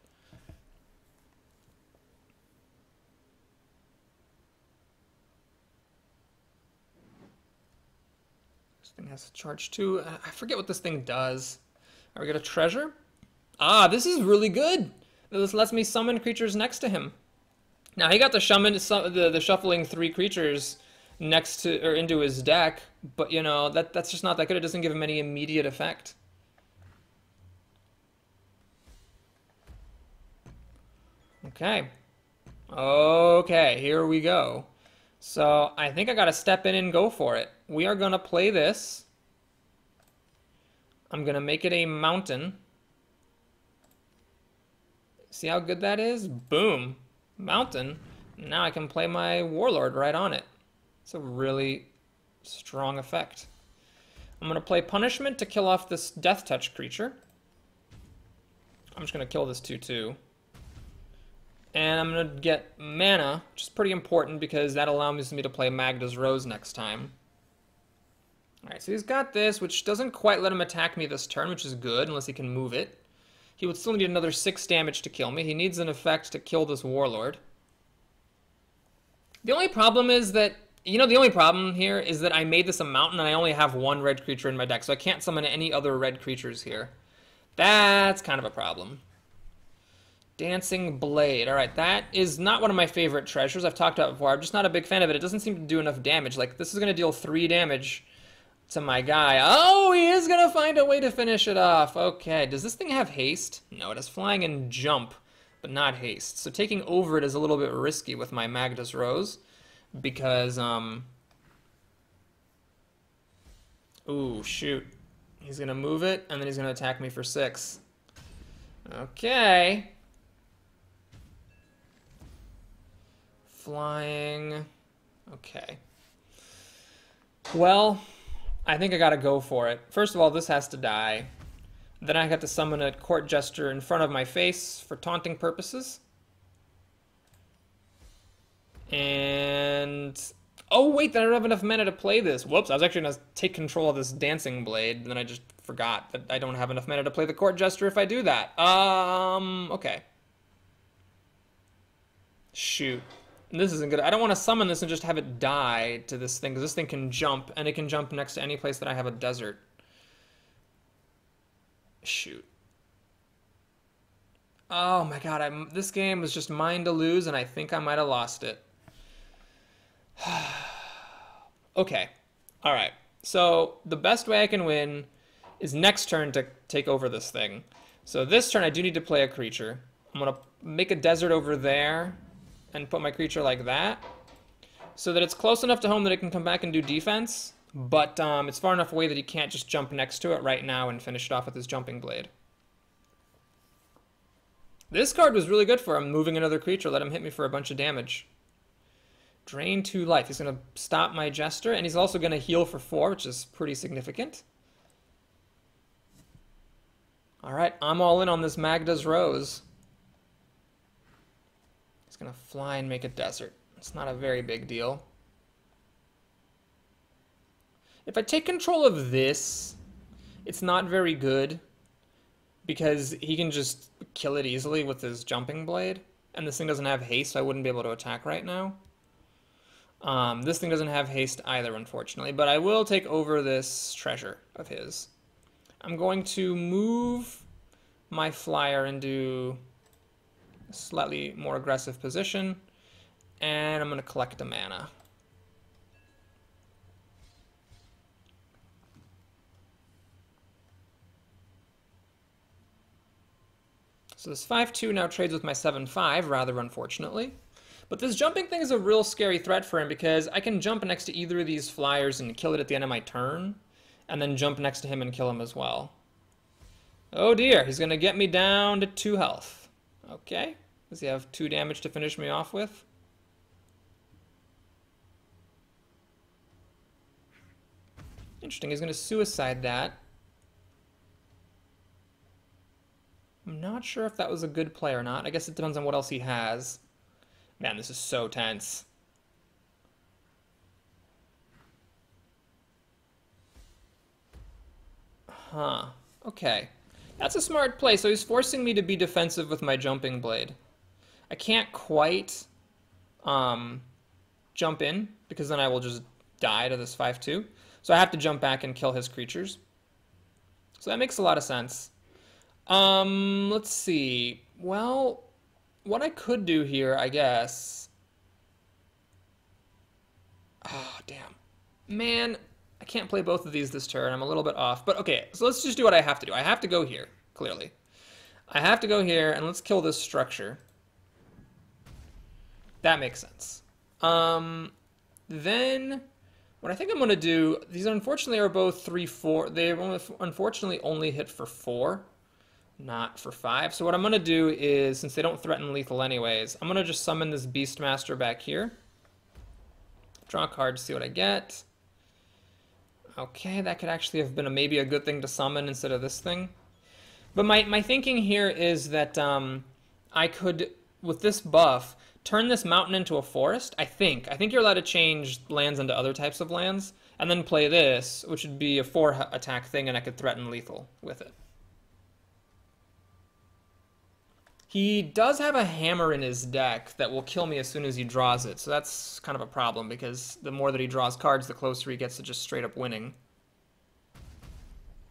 Thing has to charge 2. I forget what this thing does. Are we gonna treasure? Ah, this is really good. This lets me summon creatures next to him. Now he got the shuffling 3 creatures next to or into his deck, but you know that's just not that good. It doesn't give him any immediate effect. Okay. Okay, here we go. So I think I gotta step in and go for it. We are gonna play this. I'm gonna make it a mountain. See how good that is? Boom. Mountain. Now I can play my Warlord right on it. It's a really strong effect. I'm gonna play Punishment to kill off this Death Touch creature. I'm just gonna kill this 2/2. And I'm going to get mana, which is pretty important because that allows me to play Magda's Rose next time. Alright, so he's got this, which doesn't quite let him attack me this turn, which is good, unless he can move it. He would still need another 6 damage to kill me. He needs an effect to kill this Warlord. The only problem is that, the only problem here is that I made this a mountain and I only have 1 red creature in my deck, so I can't summon any other red creatures here. That's kind of a problem. Dancing Blade. Alright, that is not one of my favorite treasures I've talked about before. I'm just not a big fan of it. It doesn't seem to do enough damage. Like, this is going to deal 3 damage to my guy. Oh, he is going to find a way to finish it off. Okay, does this thing have haste? No, it has flying and jump, but not haste. So taking over it is a little bit risky with my Magda's Rose, because, ooh, shoot. He's going to move it, and then he's going to attack me for 6. Okay. Flying. Okay. Well, I think I gotta go for it. First of all, this has to die. Then I have to summon a Court Jester in front of my face for taunting purposes. And... oh, wait, then I don't have enough mana to play this. Whoops, I was actually gonna take control of this Dancing Blade, and then I just forgot that I don't have enough mana to play the Court Jester if I do that. Okay. Shoot. This isn't good. I don't want to summon this and just have it die to this thing, because this thing can jump, and it can jump next to any place that I have a desert. Shoot. Oh my god, this game was just mine to lose, and I think I might have lost it. Okay. Alright. So, the best way I can win is next turn to take over this thing. So this turn I do need to play a creature. I'm going to make a desert over there and put my creature like that, so that it's close enough to home that it can come back and do defense, but it's far enough away that he can't just jump next to it right now and finish it off with his Jumping Blade. This card was really good for him, moving another creature, let him hit me for a bunch of damage. Drain 2 life. He's going to stop my Jester, and he's also going to heal for 4, which is pretty significant. Alright, I'm all in on this Magda's Rose. He's going to fly and make a desert. It's not a very big deal. If I take control of this, it's not very good, because he can just kill it easily with his Jumping Blade, and this thing doesn't have haste, so I wouldn't be able to attack right now. This thing doesn't have haste either, unfortunately, but I will take over this treasure of his. I'm going to move my flyer into a slightly more aggressive position, and I'm going to collect a mana. So this 5/2 now trades with my 7/5, rather unfortunately. But this jumping thing is a real scary threat for him, because I can jump next to either of these flyers and kill it at the end of my turn, and then jump next to him and kill him as well. Oh dear, he's going to get me down to 2 health. Okay, does he have 2 damage to finish me off with? Interesting, he's going to suicide that. I'm not sure if that was a good play or not. I guess it depends on what else he has. Man, this is so tense. Huh. Okay. That's a smart play. So he's forcing me to be defensive with my Jumping Blade. I can't quite jump in, because then I will just die to this 5/2. So I have to jump back and kill his creatures. So that makes a lot of sense. Let's see. Well, what I could do here, I guess... oh, damn. Man, I can't play both of these this turn. I'm a little bit off. But okay, so let's just do what I have to do. I have to go here, clearly. I have to go here, and let's kill this structure. That makes sense. Then, what I think I'm going to do... these unfortunately are both 3/4. They unfortunately only hit for 4. Not for 5. So what I'm going to do is, since they don't threaten lethal anyways, I'm going to just summon this Beastmaster back here. Draw a card to see what I get. Okay, that could actually have been maybe a good thing to summon instead of this thing. But my thinking here is that I could, with this buff, turn this mountain into a forest. I think you're allowed to change lands into other types of lands. and then play this, which would be a 4 attack thing, and I could threaten lethal with it. He does have a hammer in his deck that will kill me as soon as he draws it, so that's kind of a problem, because the more that he draws cards, the closer he gets to just straight up winning.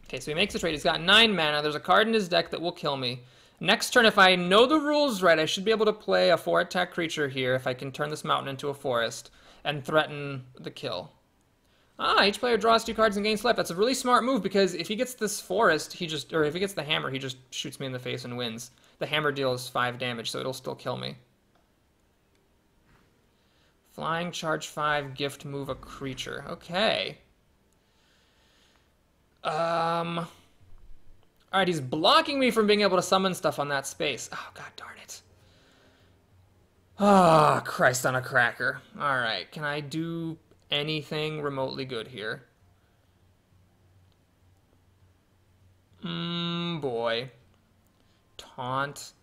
Okay, so he makes a trade. He's got 9 mana. There's a card in his deck that will kill me. Next turn, if I know the rules right, I should be able to play a 4-attack creature here if I can turn this mountain into a forest and threaten the kill. Each player draws 2 cards and gains life. That's a really smart move, because if he gets this forest, or if he gets the hammer, he just shoots me in the face and wins. The hammer deals 5 damage, so it'll still kill me. Flying, charge 5, gift, move a creature. Okay. Alright, he's blocking me from being able to summon stuff on that space. Oh, god darn it. Ah, Christ on a cracker. Alright, can I do anything remotely good here? Boy. Taunt.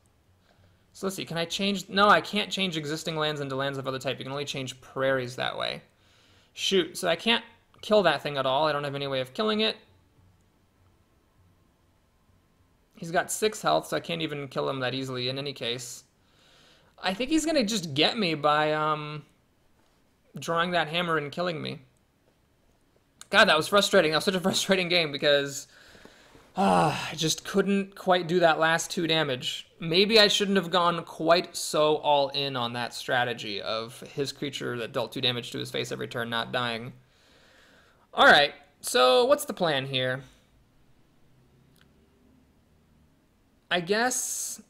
So let's see, can I change... No, I can't change existing lands into lands of other type. You can only change prairies that way. Shoot, so I can't kill that thing at all. I don't have any way of killing it. He's got 6 health, so I can't even kill him that easily in any case. I think he's going to just get me by drawing that hammer and killing me. God, that was frustrating. That was such a frustrating game because I just couldn't quite do that last 2 damage. Maybe I shouldn't have gone quite so all in on that strategy of his creature that dealt 2 damage to his face every turn not dying. Alright, so what's the plan here? I guess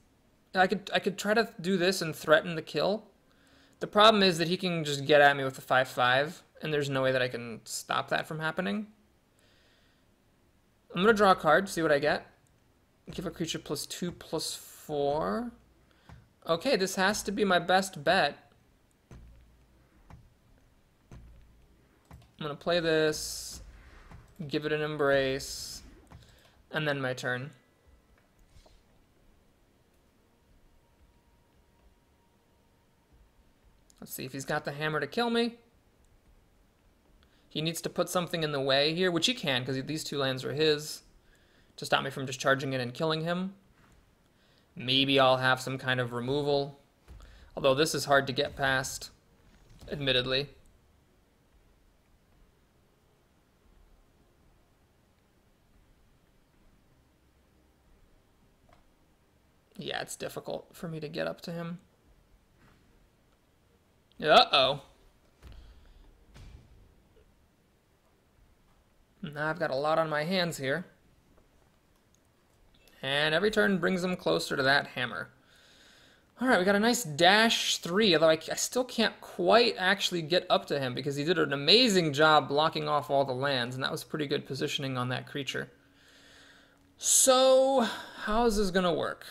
I could try to do this and threaten the kill. The problem is that he can just get at me with a 5/5, and there's no way that I can stop that from happening. I'm gonna draw a card, see what I get. Give a creature +2/+4. Okay, this has to be my best bet. I'm gonna play this, give it an embrace, and then my turn. Let's see if he's got the hammer to kill me. He needs to put something in the way here, which he can, because these 2 lands are his, to stop me from just charging in and killing him. Maybe I'll have some kind of removal, although this is hard to get past, admittedly. Yeah, it's difficult for me to get up to him. Uh-oh. Now I've got a lot on my hands here. And every turn brings him closer to that hammer. Alright, we got a nice -3, although I still can't quite actually get up to him because he did an amazing job blocking off all the lands, and that was pretty good positioning on that creature. So, how is this going to work?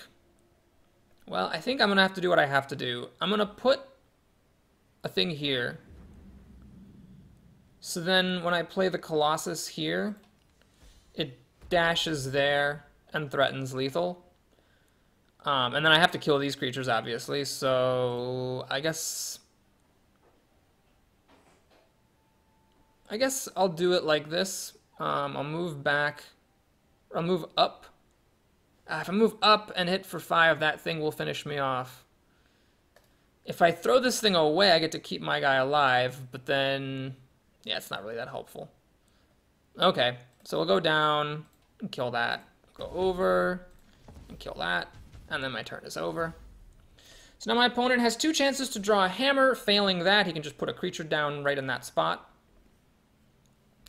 Well, I think I'm going to have to do what I have to do. I'm going to put a thing here. So then when I play the Colossus here, it dashes there and threatens lethal. And then I have to kill these creatures, obviously, so I guess I'll do it like this. I'll move back, or I'll move up. If I move up and hit for 5, that thing will finish me off. If I throw this thing away, I get to keep my guy alive, but then, yeah, it's not really that helpful. Okay, so we'll go down and kill that. Go over and kill that, and then my turn is over. So now my opponent has 2 chances to draw a hammer. Failing that, he can just put a creature down right in that spot.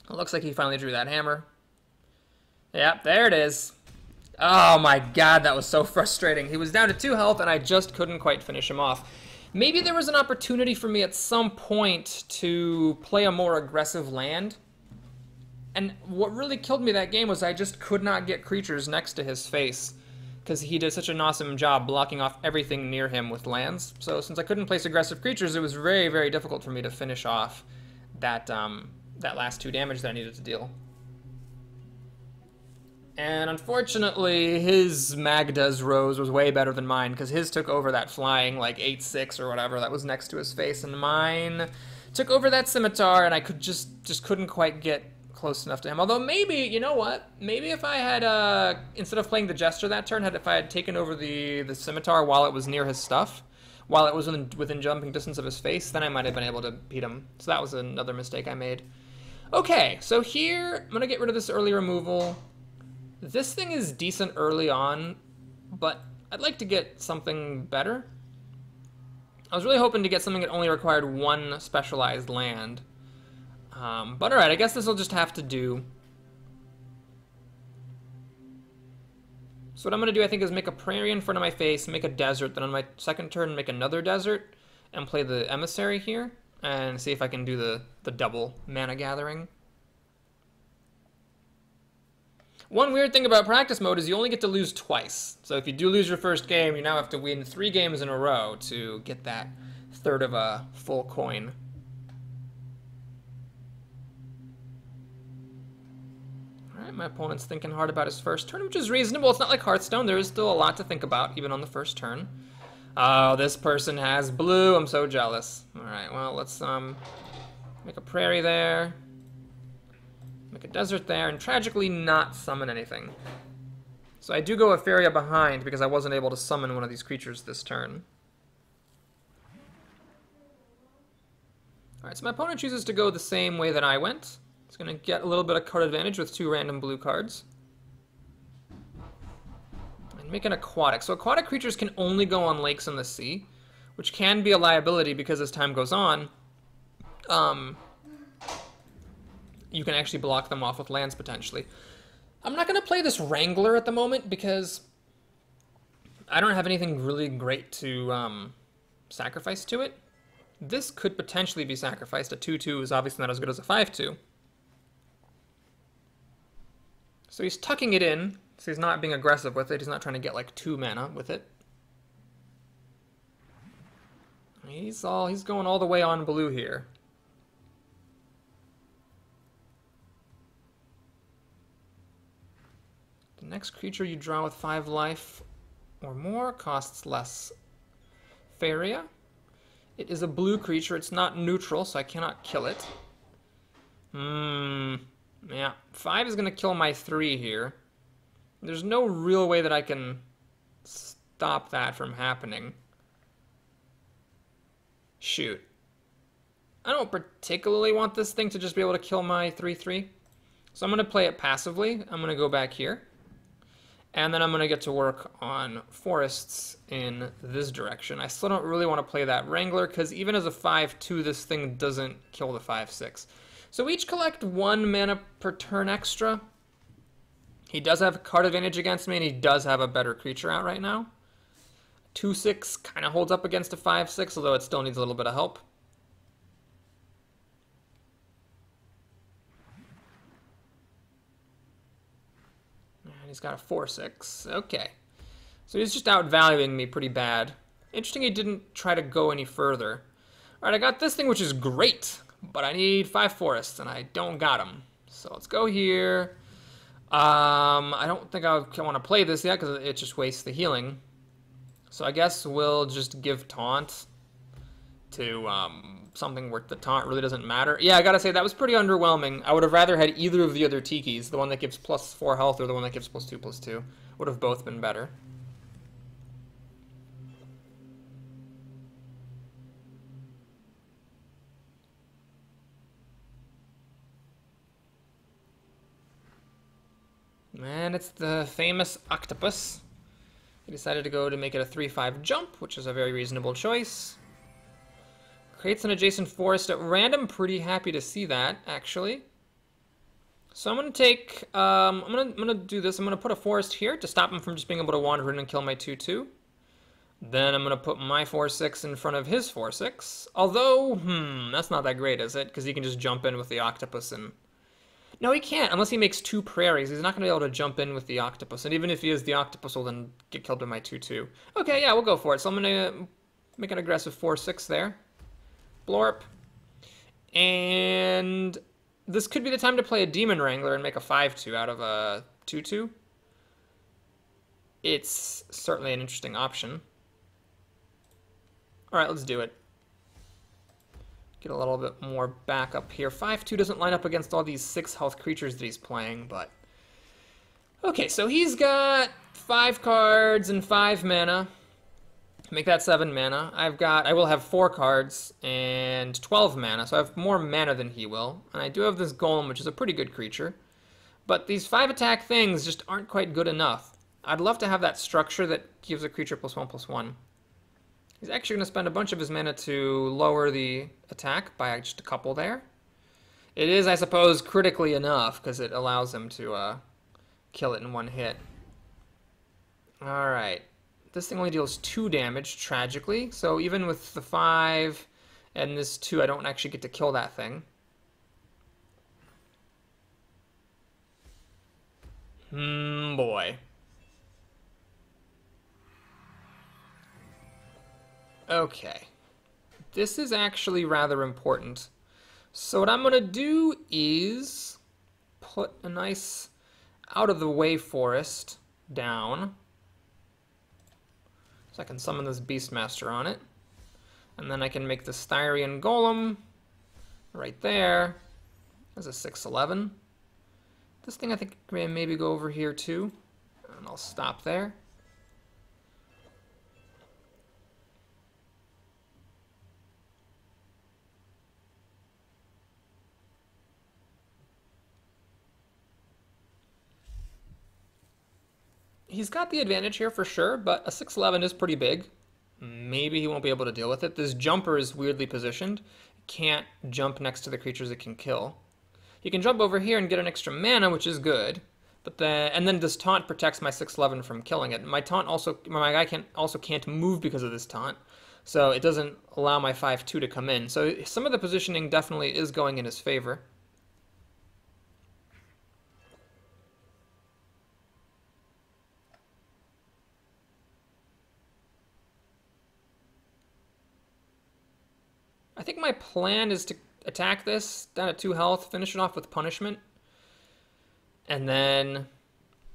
It looks like he finally drew that hammer. Yep, there it is. Oh my god, that was so frustrating. He was down to 2 health, and I just couldn't quite finish him off. Maybe there was an opportunity for me at some point to play a more aggressive land. And what really killed me that game was I just could not get creatures next to his face, because he did such an awesome job blocking off everything near him with lands. So since I couldn't place aggressive creatures, it was very, very difficult for me to finish off that, that last 2 damage that I needed to deal. And unfortunately, his Magda's Rose was way better than mine, because his took over that flying, like, 8/6 or whatever that was next to his face, and mine Took over that scimitar, and I could just couldn't quite get close enough to him. Although maybe, you know what? Maybe if I had, instead of playing the Jester that turn, if I had taken over the scimitar while it was near his stuff, while it was within jumping distance of his face, then I might have been able to beat him. So that was another mistake I made. Okay, so here, I'm going to get rid of this early removal. This thing is decent early on, but I'd like to get something better. I was really hoping to get something that only required one specialized land. But alright, I guess this will just have to do. So what I'm going to do, I think, is make a prairie in front of my face, make a desert, then on my second turn make another desert, and play the emissary here, and see if I can do the double mana gathering. One weird thing about practice mode is you only get to lose twice. So if you do lose your first game, you now have to win 3 games in a row to get that third of a full coin. Alright, my opponent's thinking hard about his first turn, which is reasonable. It's not like Hearthstone. There is still a lot to think about, even on the first turn. Oh, this person has blue. I'm so jealous. Alright, well, let's make a prairie there. Make a desert there, and tragically not summon anything. So I do go a Faeria behind because I wasn't able to summon one of these creatures this turn. Alright, so my opponent chooses to go the same way that I went. He's going to get a little bit of card advantage with 2 random blue cards. And make an aquatic. So aquatic creatures can only go on lakes in the sea, which can be a liability because as time goes on, you can actually block them off with lands, potentially. I'm not going to play this Wrangler at the moment because I don't have anything really great to sacrifice to it. This could potentially be sacrificed. A 2/2 is obviously not as good as a 5/2. So he's tucking it in, so he's not being aggressive with it. He's not trying to get like 2 mana with it. He's going all the way on blue here. The next creature you draw with 5 life or more costs less. Faeria. It is a blue creature. It's not neutral, so I cannot kill it. Yeah. 5 is going to kill my 3 here. There's no real way that I can stop that from happening. Shoot. I don't particularly want this thing to just be able to kill my 3/3. So I'm going to play it passively. I'm going to go back here. And then I'm going to get to work on forests in this direction. I still don't really want to play that Wrangler, because even as a 5/2, this thing doesn't kill the 5/6. So we each collect 1 mana per turn extra. He does have card advantage against me, and he does have a better creature out right now. 2/6 kind of holds up against a 5/6, although it still needs a little bit of help. He's got a 4/6. Okay. So he's just outvaluing me pretty bad. Interesting he didn't try to go any further. Alright, I got this thing, which is great, but I need 5 forests, and I don't got them. So let's go here. I don't think I want to play this yet, because it just wastes the healing. So I guess we'll just give Taunt to something where the taunt really doesn't matter. Yeah, I gotta say, that was pretty underwhelming. I would have rather had either of the other Tikis, the one that gives +4 health or the one that gives +2/+2. Would have both been better. And it's the famous octopus. He decided to go to make it a 3/5 jump, which is a very reasonable choice. Creates an adjacent forest at random. Pretty happy to see that, actually. So I'm going to take, I'm gonna do this. I'm going to put a forest here to stop him from just being able to wander in and kill my 2/2. Then I'm going to put my 4/6 in front of his 4/6. Although, that's not that great, is it? Because he can just jump in with the octopus and... No, he can't, unless he makes 2 prairies. He's not going to be able to jump in with the octopus. And even if he is, the octopus will then get killed by my 2/2. Okay, yeah, we'll go for it. So I'm going to make an aggressive 4/6 there. Blorp. And this could be the time to play a Demon Wrangler and make a 5/2 out of a 2/2. It's certainly an interesting option. Alright, let's do it. Get a little bit more back up here. 5-2 doesn't line up against all these 6 health creatures that he's playing, but... Okay, so he's got 5 cards and 5 mana. Make that 7 mana. I will have 4 cards and 12 mana, so I have more mana than he will. And I do have this Golem, which is a pretty good creature. But these 5 attack things just aren't quite good enough. I'd love to have that structure that gives a creature +1/+1. He's actually going to spend a bunch of his mana to lower the attack by just a couple there. It is, I suppose, critically enough, because it allows him to kill it in one hit. Alright. This thing only deals 2 damage, tragically. So even with the 5 and this 2, I don't actually get to kill that thing. Boy. Okay. This is actually rather important. So what I'm going to do is put a nice out-of-the-way forest down. So I can summon this Beastmaster on it. And then I can make the Styrian Golem right there as a 6/11. This thing I think may maybe go over here too. And I'll stop there. He's got the advantage here for sure, but a 6/11 is pretty big. Maybe he won't be able to deal with it. This jumper is weirdly positioned. It can't jump next to the creatures it can kill. He can jump over here and get an extra mana, which is good. And then this taunt protects my 6/11 from killing it. My guy can't move because of this taunt, so it doesn't allow my 5/2 to come in. So some of the positioning definitely is going in his favor. I think my plan is to attack this down at 2 health, finish it off with punishment, and then,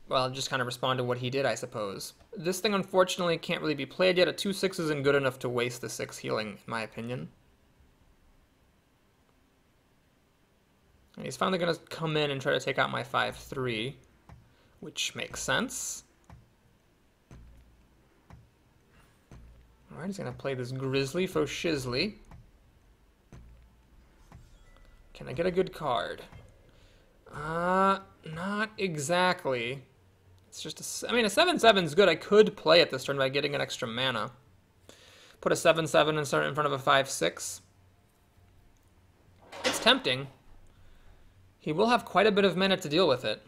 well, just kind of respond to what he did, I suppose. This thing, unfortunately, can't really be played yet. A 2/6 isn't good enough to waste the 6 healing, in my opinion. And he's finally going to come in and try to take out my 5/3, which makes sense. Alright, he's going to play this Grizzly for Shizzly. Can I get a good card? Not exactly. It's just I mean, a 7/7 is good. I could play it this turn by getting an extra mana. Put a 7/7 and start in front of a 5/6. It's tempting. He will have quite a bit of mana to deal with it.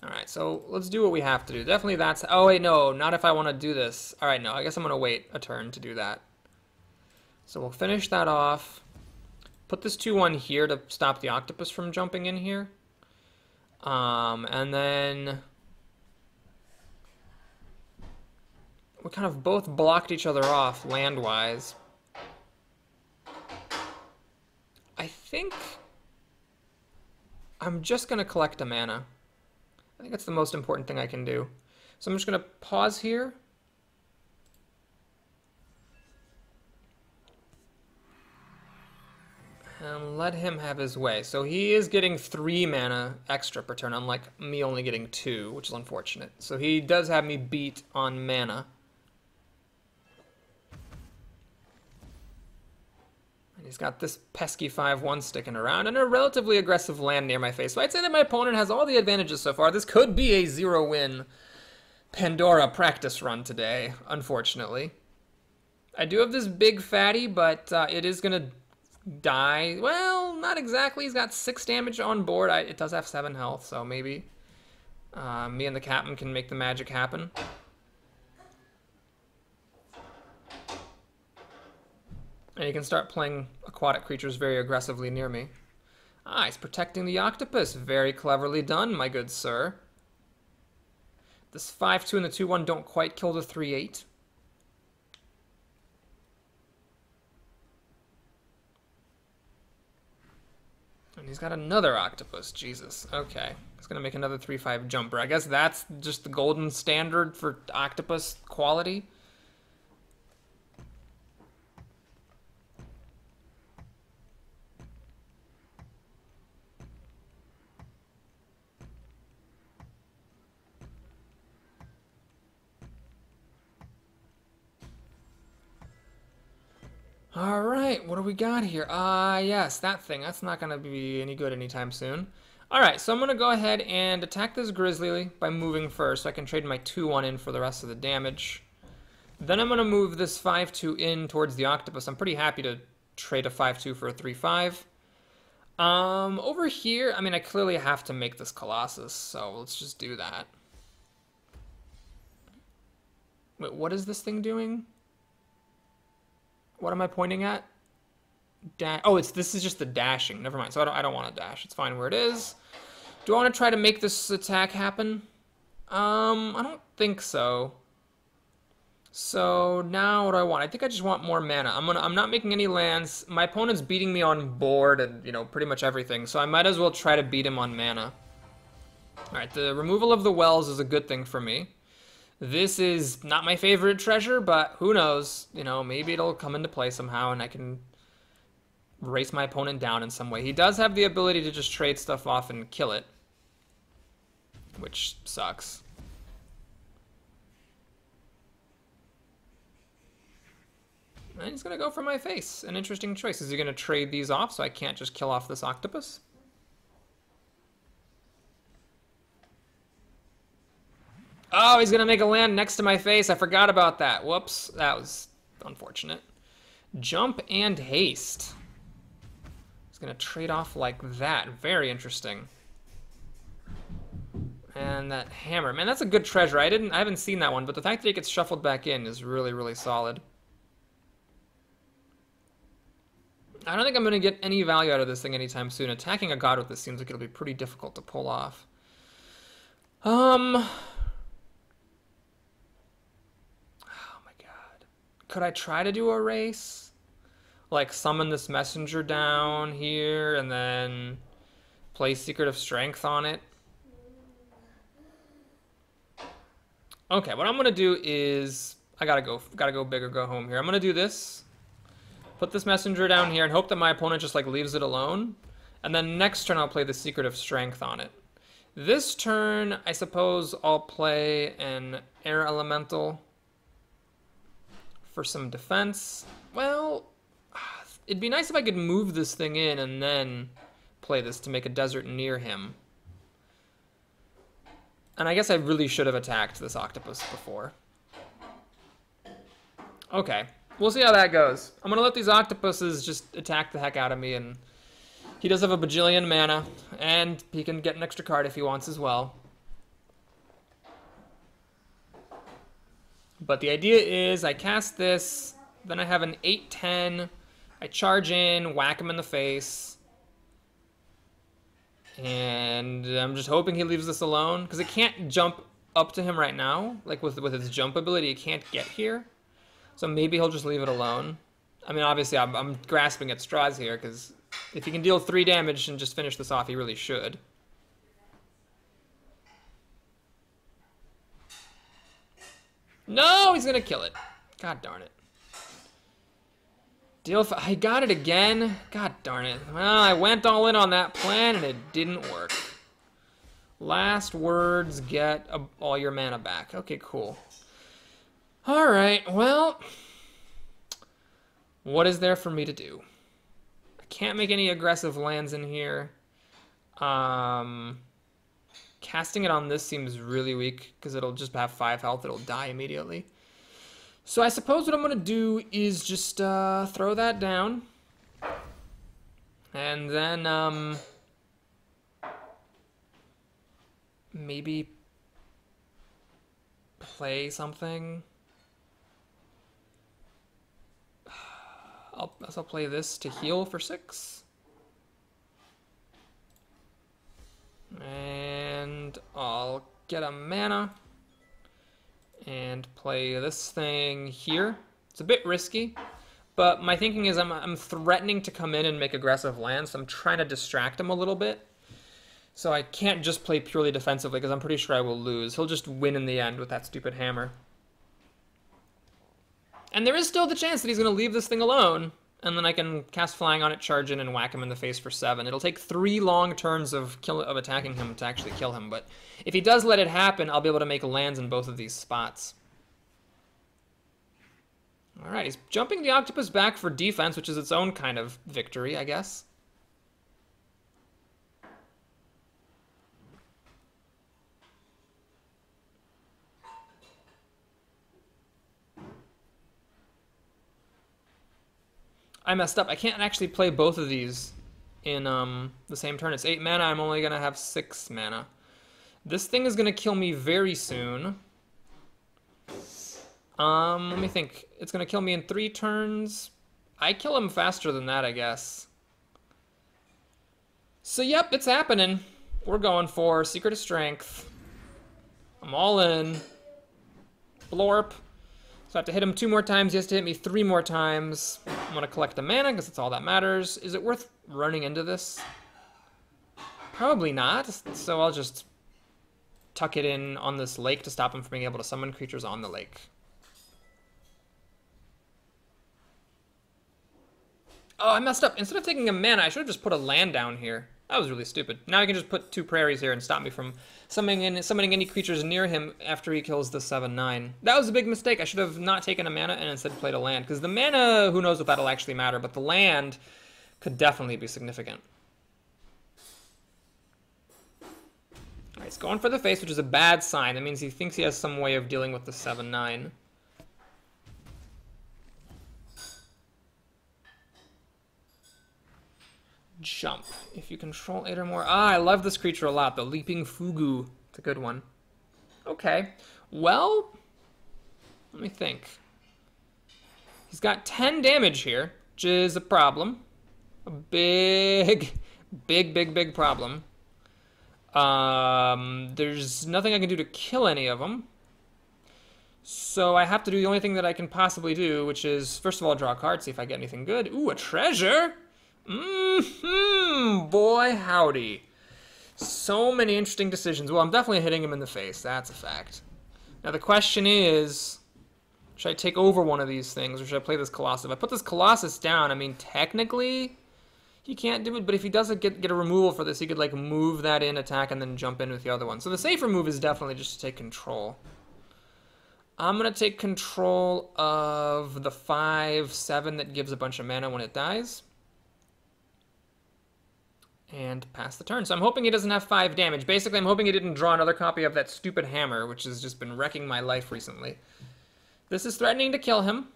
Alright, so let's do what we have to do. Definitely that's... Oh, wait, no. Not if I want to do this. Alright, no. I guess I'm going to wait a turn to do that. So we'll finish that off. Put this 2/1 here to stop the octopus from jumping in here. And then... we kind of both blocked each other off land-wise. I think I'm just going to collect a mana. I think that's the most important thing I can do. So I'm just going to pause here. And let him have his way. So he is getting 3 mana extra per turn, unlike me only getting 2, which is unfortunate. So he does have me beat on mana. And he's got this pesky 5/1 sticking around, and a relatively aggressive land near my face. So I'd say that my opponent has all the advantages so far. This could be a 0-win Pandora practice run today, unfortunately. I do have this big fatty, but it is going to die. Well, not exactly. He's got 6 damage on board. It does have 7 health, so maybe me and the captain can make the magic happen. And you can start playing aquatic creatures very aggressively near me. Ah, he's protecting the octopus. Very cleverly done, my good sir. This 5/2 and the 2/1 don't quite kill the 3/8. And he's got another octopus. Jesus. Okay. He's going to make another 3/5 jumper. I guess that's just the golden standard for octopus quality. Alright, what do we got here? Yes, that thing. That's not going to be any good anytime soon. Alright, so I'm going to go ahead and attack this Grizzly by moving first, so I can trade my 2-1 in for the rest of the damage. Then I'm going to move this 5-2 in towards the Octopus. I'm pretty happy to trade a 5-2 for a 3-5. Over here, I mean, I clearly have to make this Colossus, so let's just do that. Wait, what is this thing doing? What am I pointing at? Oh, this is just the dashing. Never mind. So I don't want to dash. It's fine where it is. Do I want to try to make this attack happen? I don't think so. So now what do I want? I think I just want more mana. I'm not making any lands. My opponent's beating me on board and, you know, pretty much everything. So I might as well try to beat him on mana. All right, the removal of the wells is a good thing for me. This is not my favorite treasure, but who knows? You know, maybe it'll come into play somehow and I can race my opponent down in some way. He does have the ability to just trade stuff off and kill it, which sucks. And he's going to go for my face. An interesting choice. Is he going to trade these off so I can't just kill off this octopus? Oh, he's going to make a land next to my face. I forgot about that. Whoops. That was unfortunate. Jump and haste. He's going to trade off like that. Very interesting. And that hammer. Man, that's a good treasure. I haven't seen that one, but the fact that it gets shuffled back in is really, really solid. I don't think I'm going to get any value out of this thing anytime soon. Attacking a god with this seems like it'll be pretty difficult to pull off. Could I try to do a race? Like summon this messenger down here and then play Secret of Strength on it? Okay, what I'm gonna do is I gotta go big or go home here. I'm gonna do this. Put this messenger down here and hope that my opponent just like leaves it alone. And then next turn I'll play the Secret of Strength on it. This turn, I suppose I'll play an Air Elemental for some defense. Well, it'd be nice if I could move this thing in and then play this to make a desert near him. And I guess I really should have attacked this octopus before. Okay, we'll see how that goes. I'm gonna let these octopuses just attack the heck out of me, and he does have a bajillion mana, and he can get an extra card if he wants as well. But the idea is I cast this, then I have an 8-10, I charge in, whack him in the face, and I'm just hoping he leaves this alone, because it can't jump up to him right now. Like with its jump ability, it can't get here. So maybe he'll just leave it alone. I mean, obviously I'm grasping at straws here, because if he can deal 3 damage and just finish this off, he really should. No, he's gonna kill it. God darn it. I got it again. God darn it. Well, I went all in on that plan and it didn't work. Last words, get all your mana back. Okay, cool. Alright, well, what is there for me to do? I can't make any aggressive lands in here. Casting it on this seems really weak because it'll just have 5 health. It'll die immediately. So I suppose what I'm going to do is just throw that down. And then maybe play something. I'll play this to heal for 6. And I'll get a mana and play this thing here. It's a bit risky, but my thinking is I'm threatening to come in and make aggressive lands, so I'm trying to distract him a little bit. So I can't just play purely defensively because I'm pretty sure I will lose. He'll just win in the end with that stupid hammer. And there is still the chance that he's going to leave this thing alone, and then I can cast Flying on it, charge in, and whack him in the face for 7. It'll take 3 long turns of attacking him to actually kill him, but if he does let it happen, I'll be able to make lands in both of these spots. All right, he's jumping the octopus back for defense, which is its own kind of victory, I guess. I messed up. I can't actually play both of these in the same turn. It's 8 mana. I'm only going to have 6 mana. This thing is going to kill me very soon. Let me think. It's going to kill me in 3 turns. I kill him faster than that, I guess. So, yep, it's happening. We're going for Secret of Strength. I'm all in. Blorp. So I have to hit him 2 more times. He has to hit me 3 more times. I'm going to collect the mana because that's all that matters. Is it worth running into this? Probably not. So I'll just tuck it in on this lake to stop him from being able to summon creatures on the lake. Oh, I messed up. Instead of taking a mana, I should have just put a land down here. That was really stupid. Now I can just put 2 prairies here and stop me from summoning any creatures near him after he kills the 7/9. That was a big mistake. I should have not taken a mana and instead played a land. Because the mana, who knows if that'll actually matter, but the land could definitely be significant. Alright, he's going for the face, which is a bad sign. That means he thinks he has some way of dealing with the 7/9. Jump. If you control 8 or more. Ah, I love this creature a lot. The Leaping Fugu. It's a good one. Okay. Well, let me think. He's got 10 damage here, which is a problem. A big problem. There's nothing I can do to kill any of them. So I have to do the only thing that I can possibly do, which is, first of all, draw a card, see if I get anything good. Ooh, a treasure! Boy, howdy. So many interesting decisions. Well, I'm definitely hitting him in the face. That's a fact. Now, the question is, should I take over one of these things, or should I play this Colossus? If I put this Colossus down, I mean, technically, he can't do it, but if he doesn't get a removal for this, he could, like, move that in, attack, and then jump in with the other one. So the safer move is definitely just to take control. I'm going to take control of the 5/7 that gives a bunch of mana when it dies. And pass the turn. So I'm hoping he doesn't have 5 damage. Basically, I'm hoping he didn't draw another copy of that stupid hammer, which has just been wrecking my life recently. This is threatening to kill him.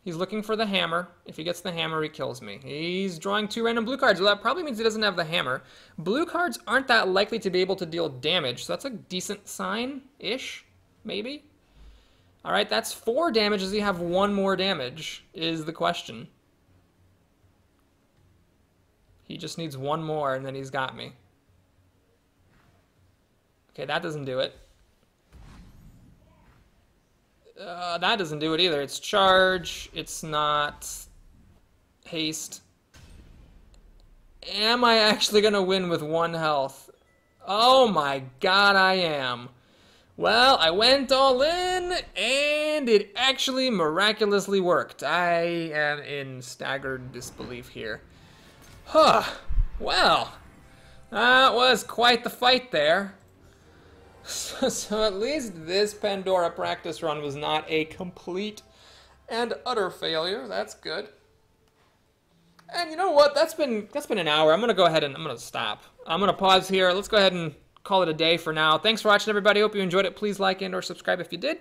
He's looking for the hammer. If he gets the hammer, he kills me. He's drawing 2 random blue cards. Well, that probably means he doesn't have the hammer. Blue cards aren't that likely to be able to deal damage, so that's a decent sign-ish, maybe? All right, that's 4 damage. Does he have 1 more damage, is the question. He just needs 1 more, and then he's got me. Okay, that doesn't do it. That doesn't do it either. It's charge. It's not haste. Am I actually going to win with 1 health? Oh my god, I am. Well, I went all in, and it actually miraculously worked. I am in staggered disbelief here. Huh. Well, that was quite the fight there. So at least this Pandora practice run was not a complete and utter failure. That's good. And you know what? That's been an hour. I'm gonna go ahead and I'm gonna stop. I'm gonna pause here. Let's go ahead and call it a day for now. Thanks for watching, everybody. Hope you enjoyed it. Please like and/or subscribe if you did.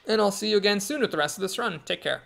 And I'll see you again soon with the rest of this run. Take care.